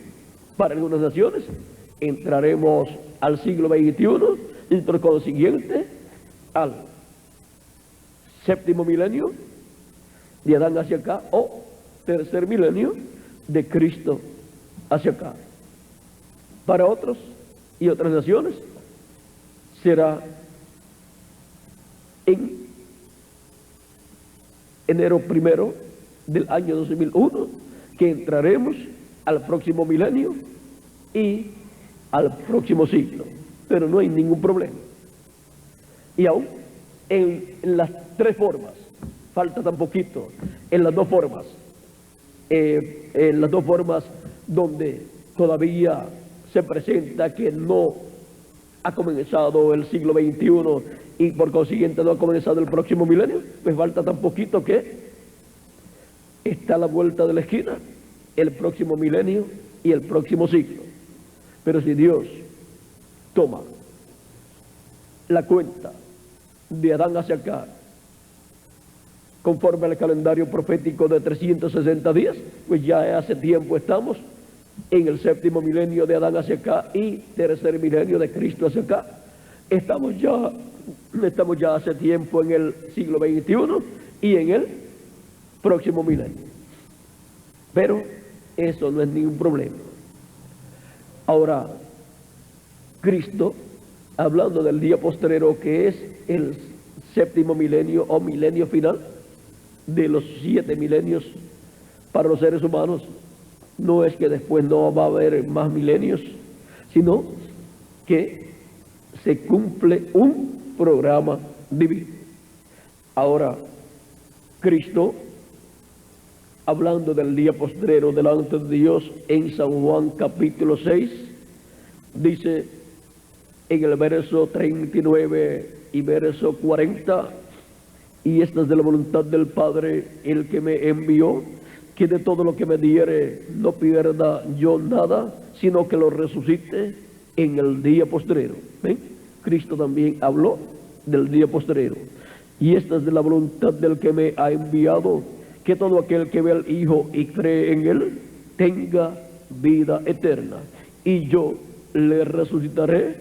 para algunas naciones, entraremos al siglo XXI y por consiguiente al séptimo milenio de Adán hacia acá o tercer milenio de Cristo hacia acá. Para otros y otras naciones será en enero 1 del año 2001 que entraremos al próximo milenio y al próximo siglo, pero no hay ningún problema. Y aún en las tres formas, falta tan poquito, en las dos formas donde todavía se presenta que no ha comenzado el siglo XXI y por consiguiente no ha comenzado el próximo milenio, pues falta tan poquito que está a la vuelta de la esquina el próximo milenio y el próximo siglo. Pero si Dios toma la cuenta de Adán hacia acá conforme al calendario profético de 360 días, pues ya hace tiempo estamos en el séptimo milenio de Adán hacia acá y tercer milenio de Cristo hacia acá. Estamos ya hace tiempo en el siglo XXI y en el próximo milenio. Pero eso no es ningún problema. Ahora, Cristo, hablando del día postrero, que es el séptimo milenio o milenio final de los 7 milenios para los seres humanos, no es que después no va a haber más milenios, sino que se cumple un programa divino. Ahora, Cristo, hablando del día postrero delante de Dios en San Juan capítulo 6, dice en el verso 39 y verso 40, y esta es de la voluntad del Padre, el que me envió, que de todo lo que me diere no pierda yo nada, sino que lo resucite en el día postrero. ¿Ven? Cristo también habló del día postrero. Y esta es de la voluntad del que me ha enviado, que todo aquel que ve al Hijo y cree en Él, tenga vida eterna. Y yo le resucitaré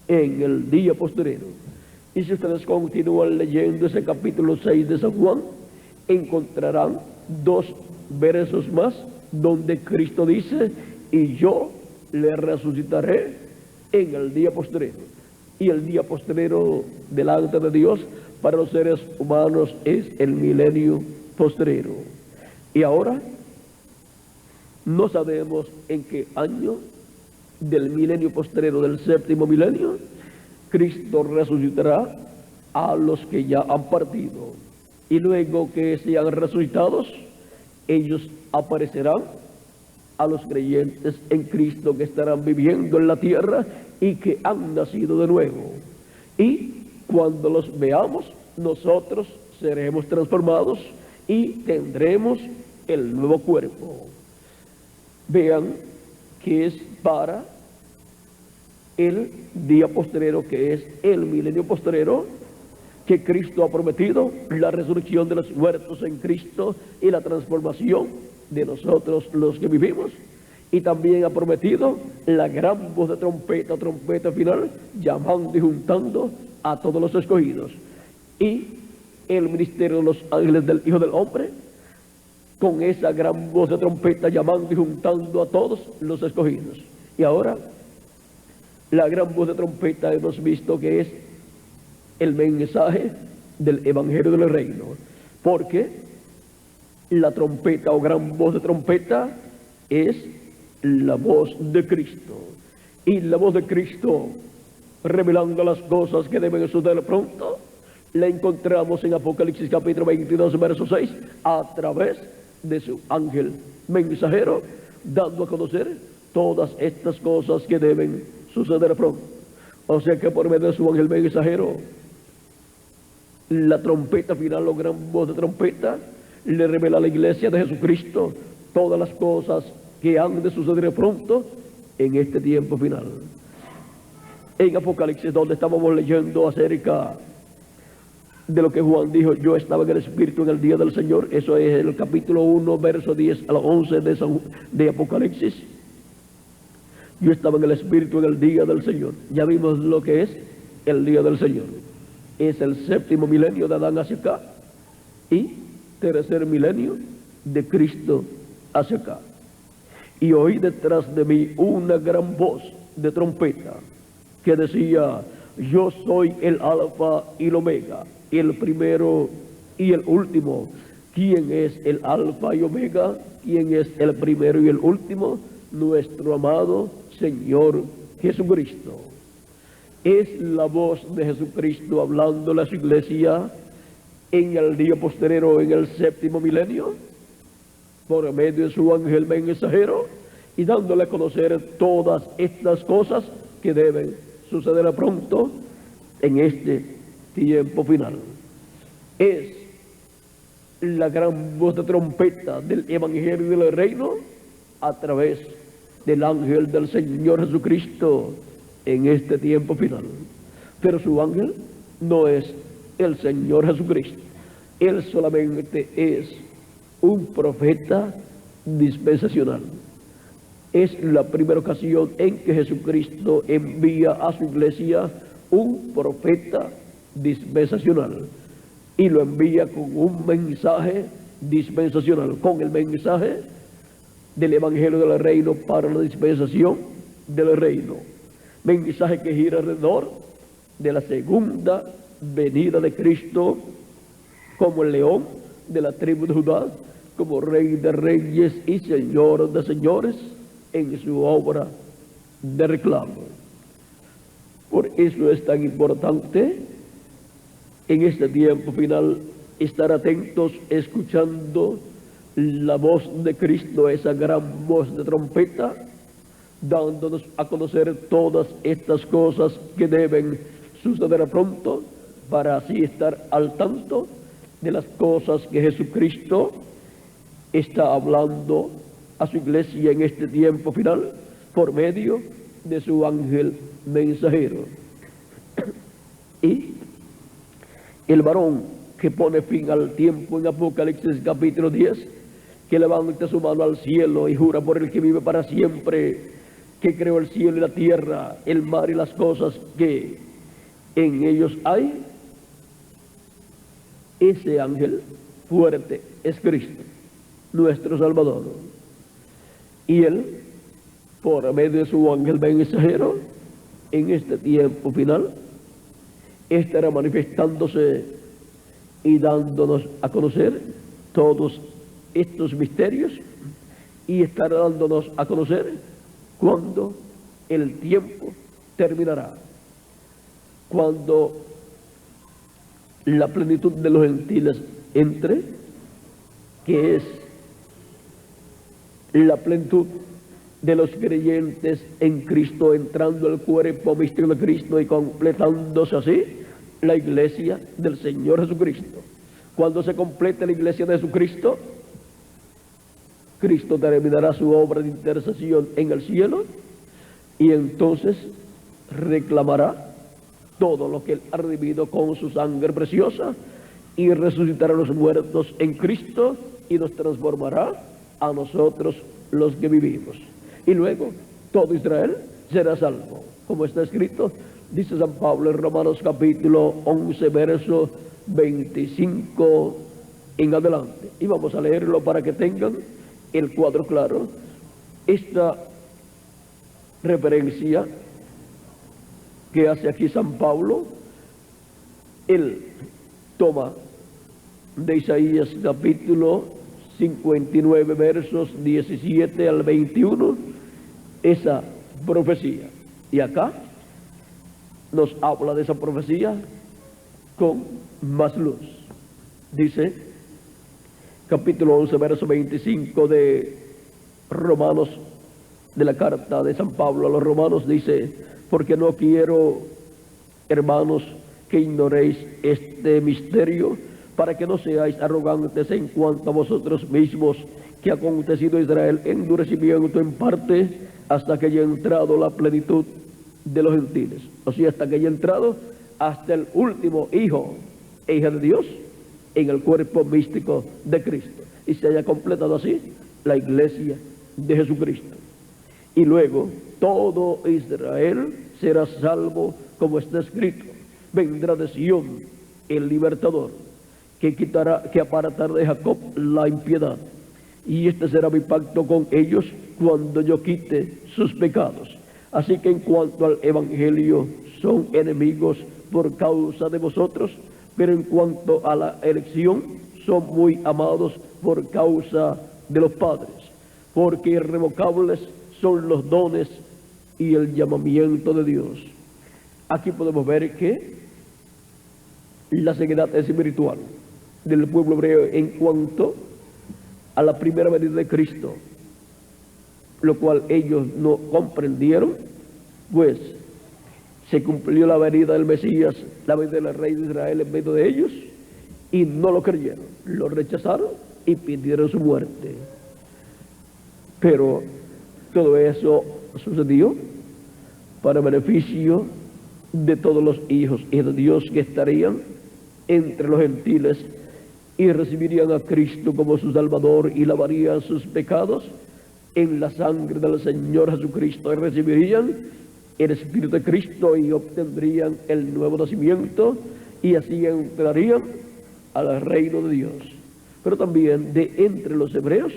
en el día postrero. Y si ustedes continúan leyendo ese capítulo 6 de San Juan, encontrarán 2 versos más donde Cristo dice, y yo le resucitaré en el día postrero. Y el día postrero delante de Dios para los seres humanos es el milenio postrero. Y ahora no sabemos en qué año del milenio postrero, del séptimo milenio, Cristo resucitará a los que ya han partido. Y luego que sean resucitados, ellos aparecerán a los creyentes en Cristo que estarán viviendo en la tierra y que han nacido de nuevo. Y cuando los veamos, nosotros seremos transformados y tendremos el nuevo cuerpo. Vean que es para el día postrero, que es el milenio postrero, que Cristo ha prometido la resurrección de los muertos en Cristo y la transformación de nosotros los que vivimos. Y también ha prometido la gran voz de trompeta, trompeta final, llamando y juntando a todos los escogidos. Y el ministerio de los ángeles del Hijo del Hombre, con esa gran voz de trompeta, llamando y juntando a todos los escogidos. Y ahora, la gran voz de trompeta hemos visto que es el mensaje del Evangelio del Reino, porque la trompeta o gran voz de trompeta es la voz de Cristo, y la voz de Cristo revelando las cosas que deben suceder pronto, la encontramos en Apocalipsis capítulo 22 verso 6, a través de su ángel mensajero, dando a conocer todas estas cosas que deben suceder pronto. O sea que por medio de su ángel mensajero, la trompeta final o gran voz de trompeta le revela a la iglesia de Jesucristo todas las cosas que han de suceder pronto en este tiempo final. en Apocalipsis, donde estábamos leyendo acerca de lo que Juan dijo, yo estaba en el Espíritu en el día del Señor. Eso es el capítulo 1, verso 10 al 11 de Apocalipsis. Yo estaba en el Espíritu en el día del Señor. Ya vimos lo que es el día del Señor. Es el séptimo milenio de Adán hacia acá y tercer milenio de Cristo hacia acá. Y oí detrás de mí una gran voz de trompeta que decía, yo soy el Alfa y el Omega, el primero y el último. ¿Quién es el Alfa y Omega? ¿Quién es el primero y el último? Nuestro amado Señor Jesucristo. Es la voz de Jesucristo hablándole a su iglesia en el día posterior, en el séptimo milenio, por medio de su ángel mensajero, y dándole a conocer todas estas cosas que deben suceder pronto en este tiempo final. Es la gran voz de trompeta del Evangelio del Reino a través del ángel del Señor Jesucristo en este tiempo final. Pero su ángel no es el Señor Jesucristo. Él solamente es un profeta dispensacional. Es la primera ocasión en que Jesucristo envía a su iglesia un profeta dispensacional, y lo envía con un mensaje dispensacional, con el mensaje del Evangelio del Reino para la dispensación del reino. Mensaje que gira alrededor de la segunda venida de Cristo como el león de la tribu de Judá, como Rey de reyes y Señor de señores en su obra de reclamo. Por eso es tan importante en este tiempo final estar atentos, escuchando la voz de Cristo, esa gran voz de trompeta, dándonos a conocer todas estas cosas que deben suceder pronto, para así estar al tanto de las cosas que Jesucristo está hablando a su iglesia en este tiempo final por medio de su ángel mensajero. Y el varón que pone fin al tiempo en Apocalipsis capítulo 10, que levanta su mano al cielo y jura por el que vive para siempre, que creó el cielo y la tierra, el mar y las cosas que en ellos hay, ese ángel fuerte es Cristo, nuestro Salvador. Y él, por medio de su ángel mensajero, en este tiempo final, estará manifestándose y dándonos a conocer todos estos misterios, y estará dándonos a conocer cuando el tiempo terminará, cuando la plenitud de los gentiles entre, que es la plenitud de los creyentes en Cristo entrando al cuerpo místico de Cristo y completándose así la iglesia del Señor Jesucristo. Cuando se complete la iglesia de Jesucristo, Cristo terminará su obra de intercesión en el cielo, y entonces reclamará todo lo que él ha redimido con su sangre preciosa, y resucitará a los muertos en Cristo y nos transformará a nosotros los que vivimos. Y luego todo Israel será salvo, como está escrito, dice San Pablo en Romanos capítulo 11, verso 25 en adelante. Y vamos a leerlo para que tengan el cuadro claro. Esta referencia que hace aquí San Pablo, él toma de Isaías capítulo 59, versos 17 al 21, esa profecía. Y acá nos habla de esa profecía con más luz. Dice, capítulo 11, verso 25 de Romanos, de la carta de San Pablo a los romanos, dice, porque no quiero, hermanos, que ignoréis este misterio, para que no seáis arrogantes en cuanto a vosotros mismos, que ha acontecido a Israel endurecimiento en parte, hasta que haya entrado la plenitud de los gentiles. O sea, hasta que haya entrado hasta el último hijo e hija de Dios en el cuerpo místico de Cristo. Y se haya completado así la iglesia de Jesucristo. Y luego todo Israel será salvo, como está escrito. Vendrá de Sión el libertador, que apartará de Jacob la impiedad. Y este será mi pacto con ellos cuando yo quite sus pecados. Así que en cuanto al evangelio, son enemigos por causa de vosotros, pero en cuanto a la elección, son muy amados por causa de los padres, porque irrevocables son los dones y el llamamiento de Dios. Aquí podemos ver que la ceguedad espiritual del pueblo hebreo en cuanto a la primera venida de Cristo, lo cual ellos no comprendieron, pues se cumplió la venida del Mesías, la venida del Rey de Israel en medio de ellos, y no lo creyeron, lo rechazaron y pidieron su muerte. Pero todo eso sucedió para beneficio de todos los hijos y de Dios que estarían entre los gentiles y recibirían a Cristo como su Salvador y lavarían sus pecados en la sangre del Señor Jesucristo, y recibirían el Espíritu de Cristo y obtendrían el nuevo nacimiento, y así entrarían al reino de Dios. Pero también de entre los hebreos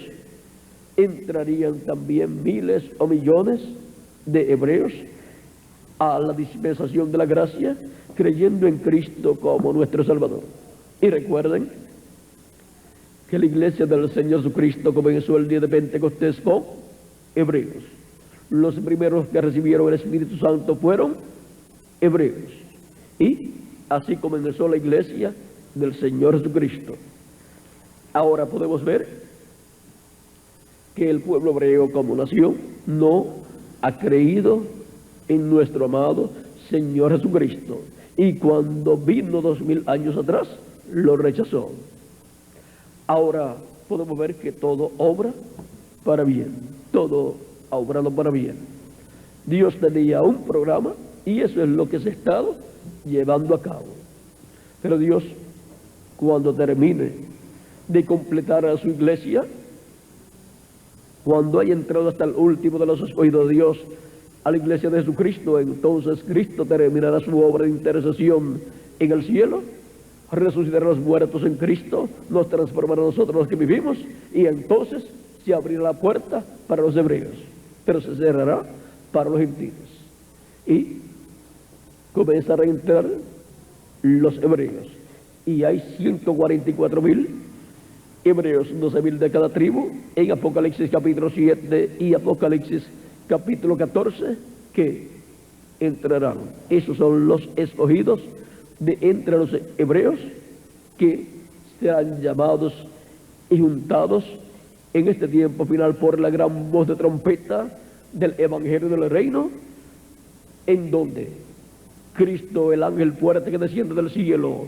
entrarían también miles o millones de hebreos a la dispensación de la gracia, creyendo en Cristo como nuestro Salvador. Y recuerden que la iglesia del Señor Jesucristo comenzó el día de Pentecostés con hebreos. Los primeros que recibieron el Espíritu Santo fueron hebreos. Y así comenzó la iglesia del Señor Jesucristo. Ahora podemos ver que el pueblo hebreo como nación no ha creído en nuestro amado Señor Jesucristo. Y cuando vino 2000 años atrás, lo rechazó. Ahora podemos ver que todo obra para bien, todo ha obrado para bien. Dios tenía un programa y eso es lo que se ha estado llevando a cabo. Pero Dios, cuando termine de completar a su iglesia, cuando haya entrado hasta el último de los escogidos de Dios a la iglesia de Jesucristo, entonces Cristo terminará su obra de intercesión en el cielo, resucitará a los muertos en Cristo, nos transformará a nosotros los que vivimos, y entonces se abrirá la puerta para los hebreos, pero se cerrará para los gentiles. Y comenzarán a entrar los hebreos. Y hay 144.000 hebreos, 12.000 de cada tribu, en Apocalipsis capítulo 7 y Apocalipsis capítulo 14, que entrarán. Esos son los escogidos de entre los hebreos, que serán llamados y juntados en este tiempo final por la gran voz de trompeta del Evangelio del Reino, en donde Cristo, el ángel fuerte que desciende del cielo,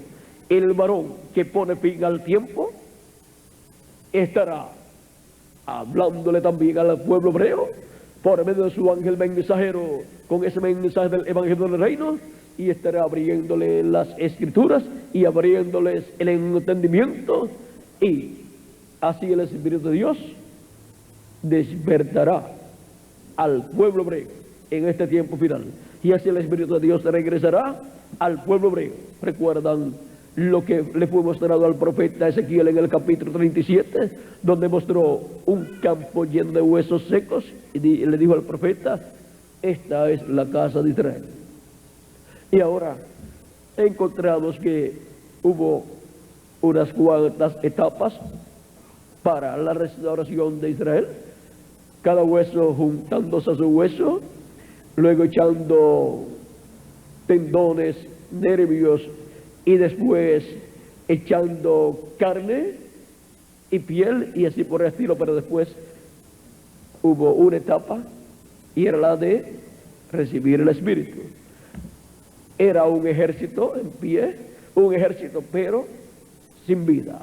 el varón que pone fin al tiempo, estará hablándole también al pueblo hebreo por medio de su ángel mensajero, con ese mensaje del Evangelio del Reino, y estará abriéndole las escrituras y abriéndoles el entendimiento, y así el Espíritu de Dios despertará al pueblo hebreo en este tiempo final, y así el Espíritu de Dios regresará al pueblo hebreo. ¿Recuerdan lo que le fue mostrado al profeta Ezequiel en el capítulo 37, donde mostró un campo lleno de huesos secos, y le dijo al profeta: esta es la casa de Israel? Y ahora encontramos que hubo unas cuantas etapas para la restauración de Israel, cada hueso juntándose a su hueso, luego echando tendones, nervios, y después echando carne y piel, y así por el estilo. Pero después hubo una etapa, y era la de recibir el Espíritu. Era un ejército en pie, un ejército pero sin vida.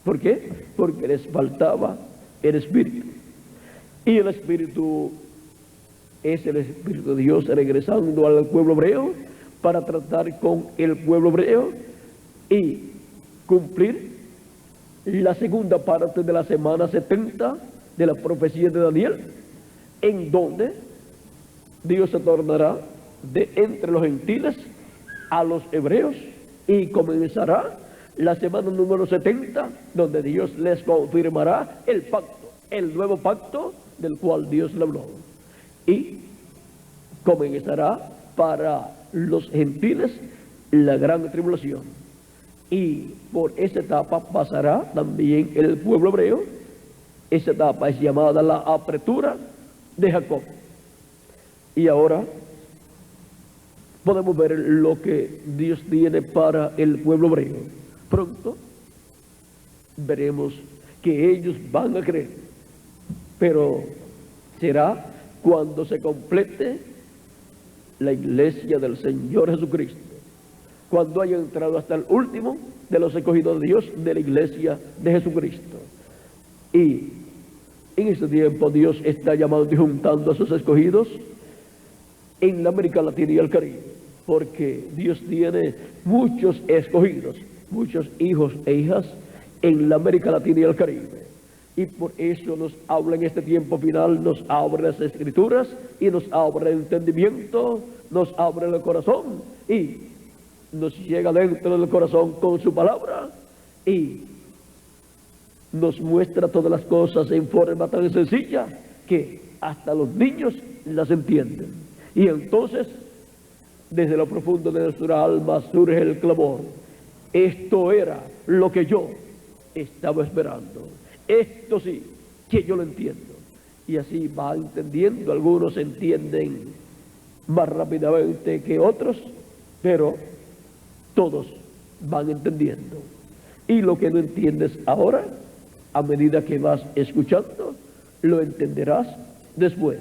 ¿Por qué? Porque les faltaba el Espíritu. Y el Espíritu es el Espíritu de Dios regresando al pueblo hebreo para tratar con el pueblo hebreo y cumplir la segunda parte de la semana 70 de la profecía de Daniel, en donde Dios se tornará de entre los gentiles a los hebreos y comenzará la semana número 70, donde Dios les confirmará el pacto, el nuevo pacto del cual Dios le habló. Y comenzará para los gentiles la gran tribulación. Y por esa etapa pasará también el pueblo hebreo. Esa etapa es llamada la apertura de Jacob. Y ahora podemos ver lo que Dios tiene para el pueblo hebreo. Pronto veremos que ellos van a creer, pero será cuando se complete la iglesia del Señor Jesucristo, cuando haya entrado hasta el último de los escogidos de Dios de la iglesia de Jesucristo. Y en este tiempo Dios está llamando y juntando a sus escogidos en la América Latina y el Caribe, porque Dios tiene muchos escogidos, muchos hijos e hijas en la América Latina y el Caribe. Y por eso nos habla en este tiempo final, nos abre las escrituras y nos abre el entendimiento, nos abre el corazón y nos llega dentro del corazón con su palabra y nos muestra todas las cosas en forma tan sencilla que hasta los niños las entienden. Y entonces, desde lo profundo de nuestra alma surge el clamor: esto era lo que yo estaba esperando. Esto sí, que yo lo entiendo. Y así va entendiendo. Algunos entienden más rápidamente que otros, pero todos van entendiendo. Y lo que no entiendes ahora, a medida que vas escuchando, lo entenderás después.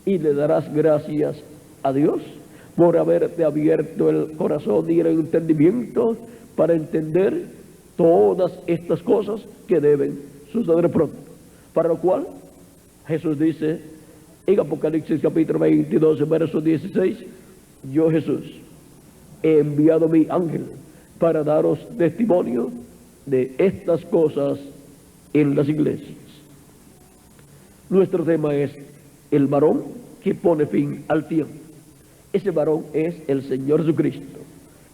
Y le darás gracias a Dios por haberte abierto el corazón y el entendimiento para entender todas estas cosas que deben suceder pronto. Para lo cual Jesús dice en Apocalipsis capítulo 22 verso 16: yo, Jesús, he enviado mi ángel para daros testimonio de estas cosas en las iglesias. Nuestro tema es el varón que pone fin al tiempo. Ese varón es el Señor Jesucristo,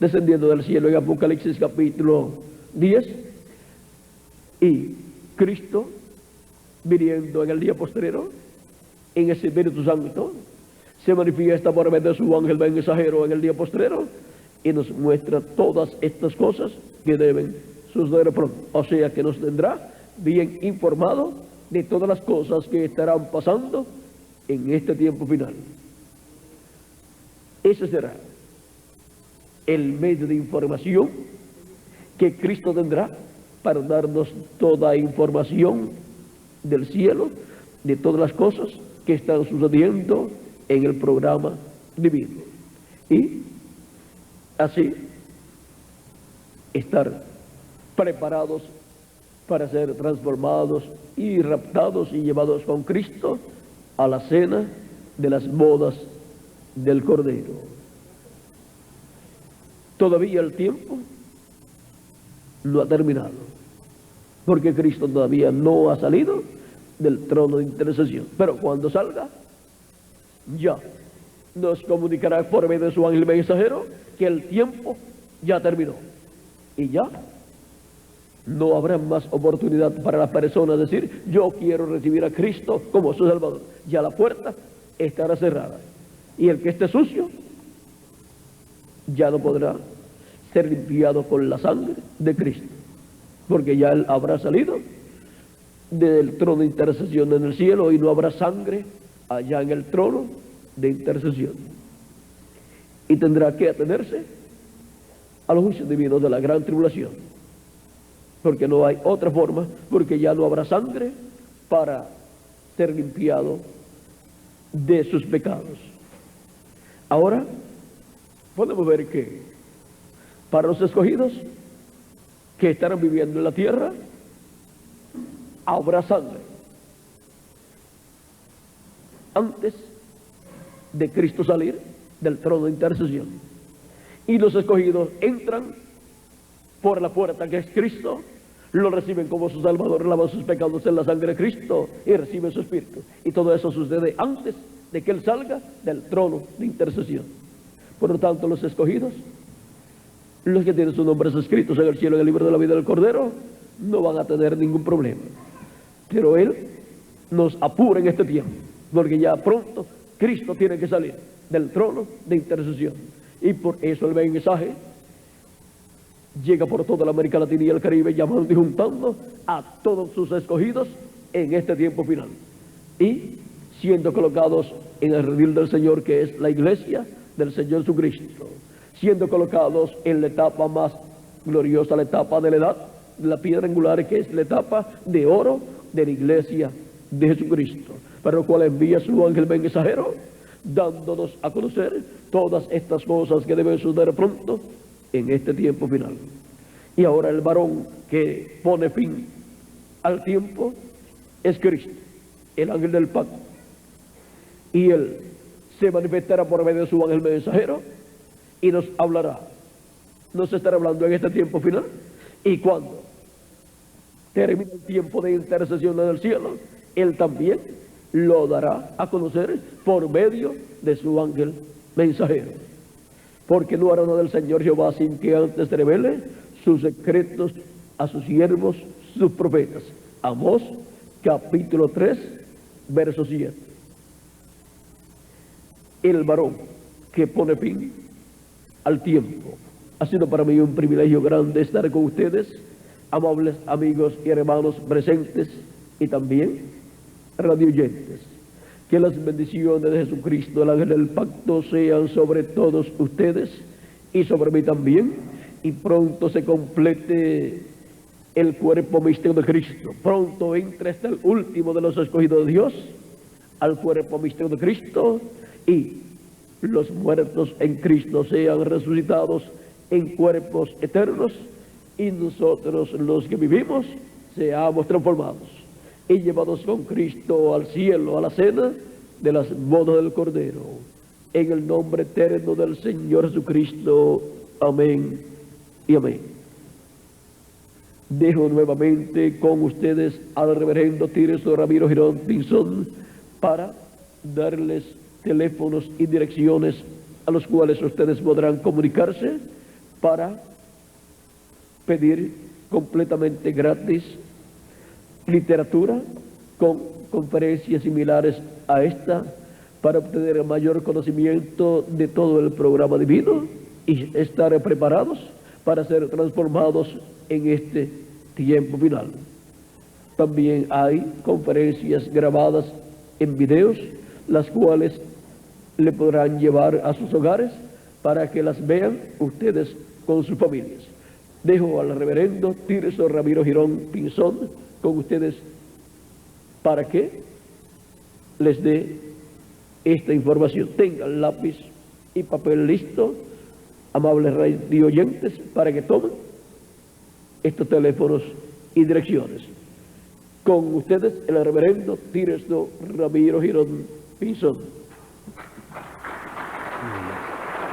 descendiendo del cielo en Apocalipsis capítulo 10, y Cristo viniendo en el día postrero en ese Espíritu Santo se manifiesta por medio de su ángel mensajero en el día postrero y nos muestra todas estas cosas que deben suceder pronto. O sea que nos tendrá bien informado de todas las cosas que estarán pasando en este tiempo final. Ese será el medio de información que Cristo tendrá para darnos toda información del cielo, de todas las cosas que están sucediendo en el programa divino. Y así estar preparados para ser transformados y raptados y llevados con Cristo a la cena de las bodas del Cordero. Todavía el tiempo no ha terminado, porque Cristo todavía no ha salido del trono de intercesión. Pero cuando salga, ya nos comunicará por medio de su ángel mensajero que el tiempo ya terminó. Y ya no habrá más oportunidad para las personas decir: yo quiero recibir a Cristo como su Salvador. Ya la puerta estará cerrada. Y el que esté sucio ya no podrá ser limpiado con la sangre de Cristo, porque ya él habrá salido del trono de intercesión en el cielo y no habrá sangre allá en el trono de intercesión. Y tendrá que atenerse a los juicios divinos de la gran tribulación, porque no hay otra forma, porque ya no habrá sangre para ser limpiado de sus pecados. Ahora podemos ver que para los escogidos que estarán viviendo en la tierra habrá sangre. Antes de Cristo salir del trono de intercesión. Y los escogidos entran por la puerta que es Cristo, lo reciben como su Salvador, lavan sus pecados en la sangre de Cristo y reciben su Espíritu. Y todo eso sucede antes de que Él salga del trono de intercesión. Por lo tanto, los escogidos, los que tienen sus nombres escritos en el cielo, en el libro de la vida del Cordero, no van a tener ningún problema. Pero Él nos apura en este tiempo, porque ya pronto Cristo tiene que salir del trono de intercesión. Y por eso el mensaje llega por toda la América Latina y el Caribe, llamando y juntando a todos sus escogidos en este tiempo final. Y siendo colocados en el redil del Señor, que es la iglesia del Señor Jesucristo, siendo colocados en la etapa más gloriosa, la etapa de la edad, la piedra angular, que es la etapa de oro de la iglesia de Jesucristo, para lo cual envía su ángel mensajero, dándonos a conocer todas estas cosas que deben suceder pronto en este tiempo final. Y ahora el varón que pone fin al tiempo es Cristo, el ángel del pacto, y Él se manifestará por medio de su ángel mensajero y nos hablará, nos estará hablando en este tiempo final. Y cuando termine el tiempo de intercesión en el cielo, Él también lo dará a conocer por medio de su ángel mensajero. Porque no hará nada del Señor Jehová sin que antes revele sus secretos a sus siervos, sus profetas. Amós, capítulo 3, verso 7. El varón que pone fin al tiempo. Ha sido para mí un privilegio grande estar con ustedes, amables amigos y hermanos presentes y también radioyentes. Que las bendiciones de Jesucristo, el ángel del pacto, sean sobre todos ustedes y sobre mí también, y pronto se complete el cuerpo místico de Cristo. Pronto entre hasta el último de los escogidos de Dios al cuerpo místico de Cristo, y los muertos en Cristo sean resucitados en cuerpos eternos, y nosotros los que vivimos seamos transformados y llevados con Cristo al cielo, a la cena de las bodas del Cordero. En el nombre eterno del Señor Jesucristo. Amén y amén. Dejo nuevamente con ustedes al reverendo Tirso Ramiro Girón Pinzón para darles teléfonos y direcciones a los cuales ustedes podrán comunicarse para pedir completamente gratis literatura con conferencias similares a esta, para obtener mayor conocimiento de todo el programa divino y estar preparados para ser transformados en este tiempo final. También hay conferencias grabadas en videos, las cuales le podrán llevar a sus hogares para que las vean ustedes con sus familias. Dejo al reverendo Tirso Ramiro Girón Pinzón con ustedes para que les dé esta información. Tengan lápiz y papel listo, amables radio oyentes, para que tomen estos teléfonos y direcciones. Con ustedes el reverendo Tirso Ramiro Girón Pinzón.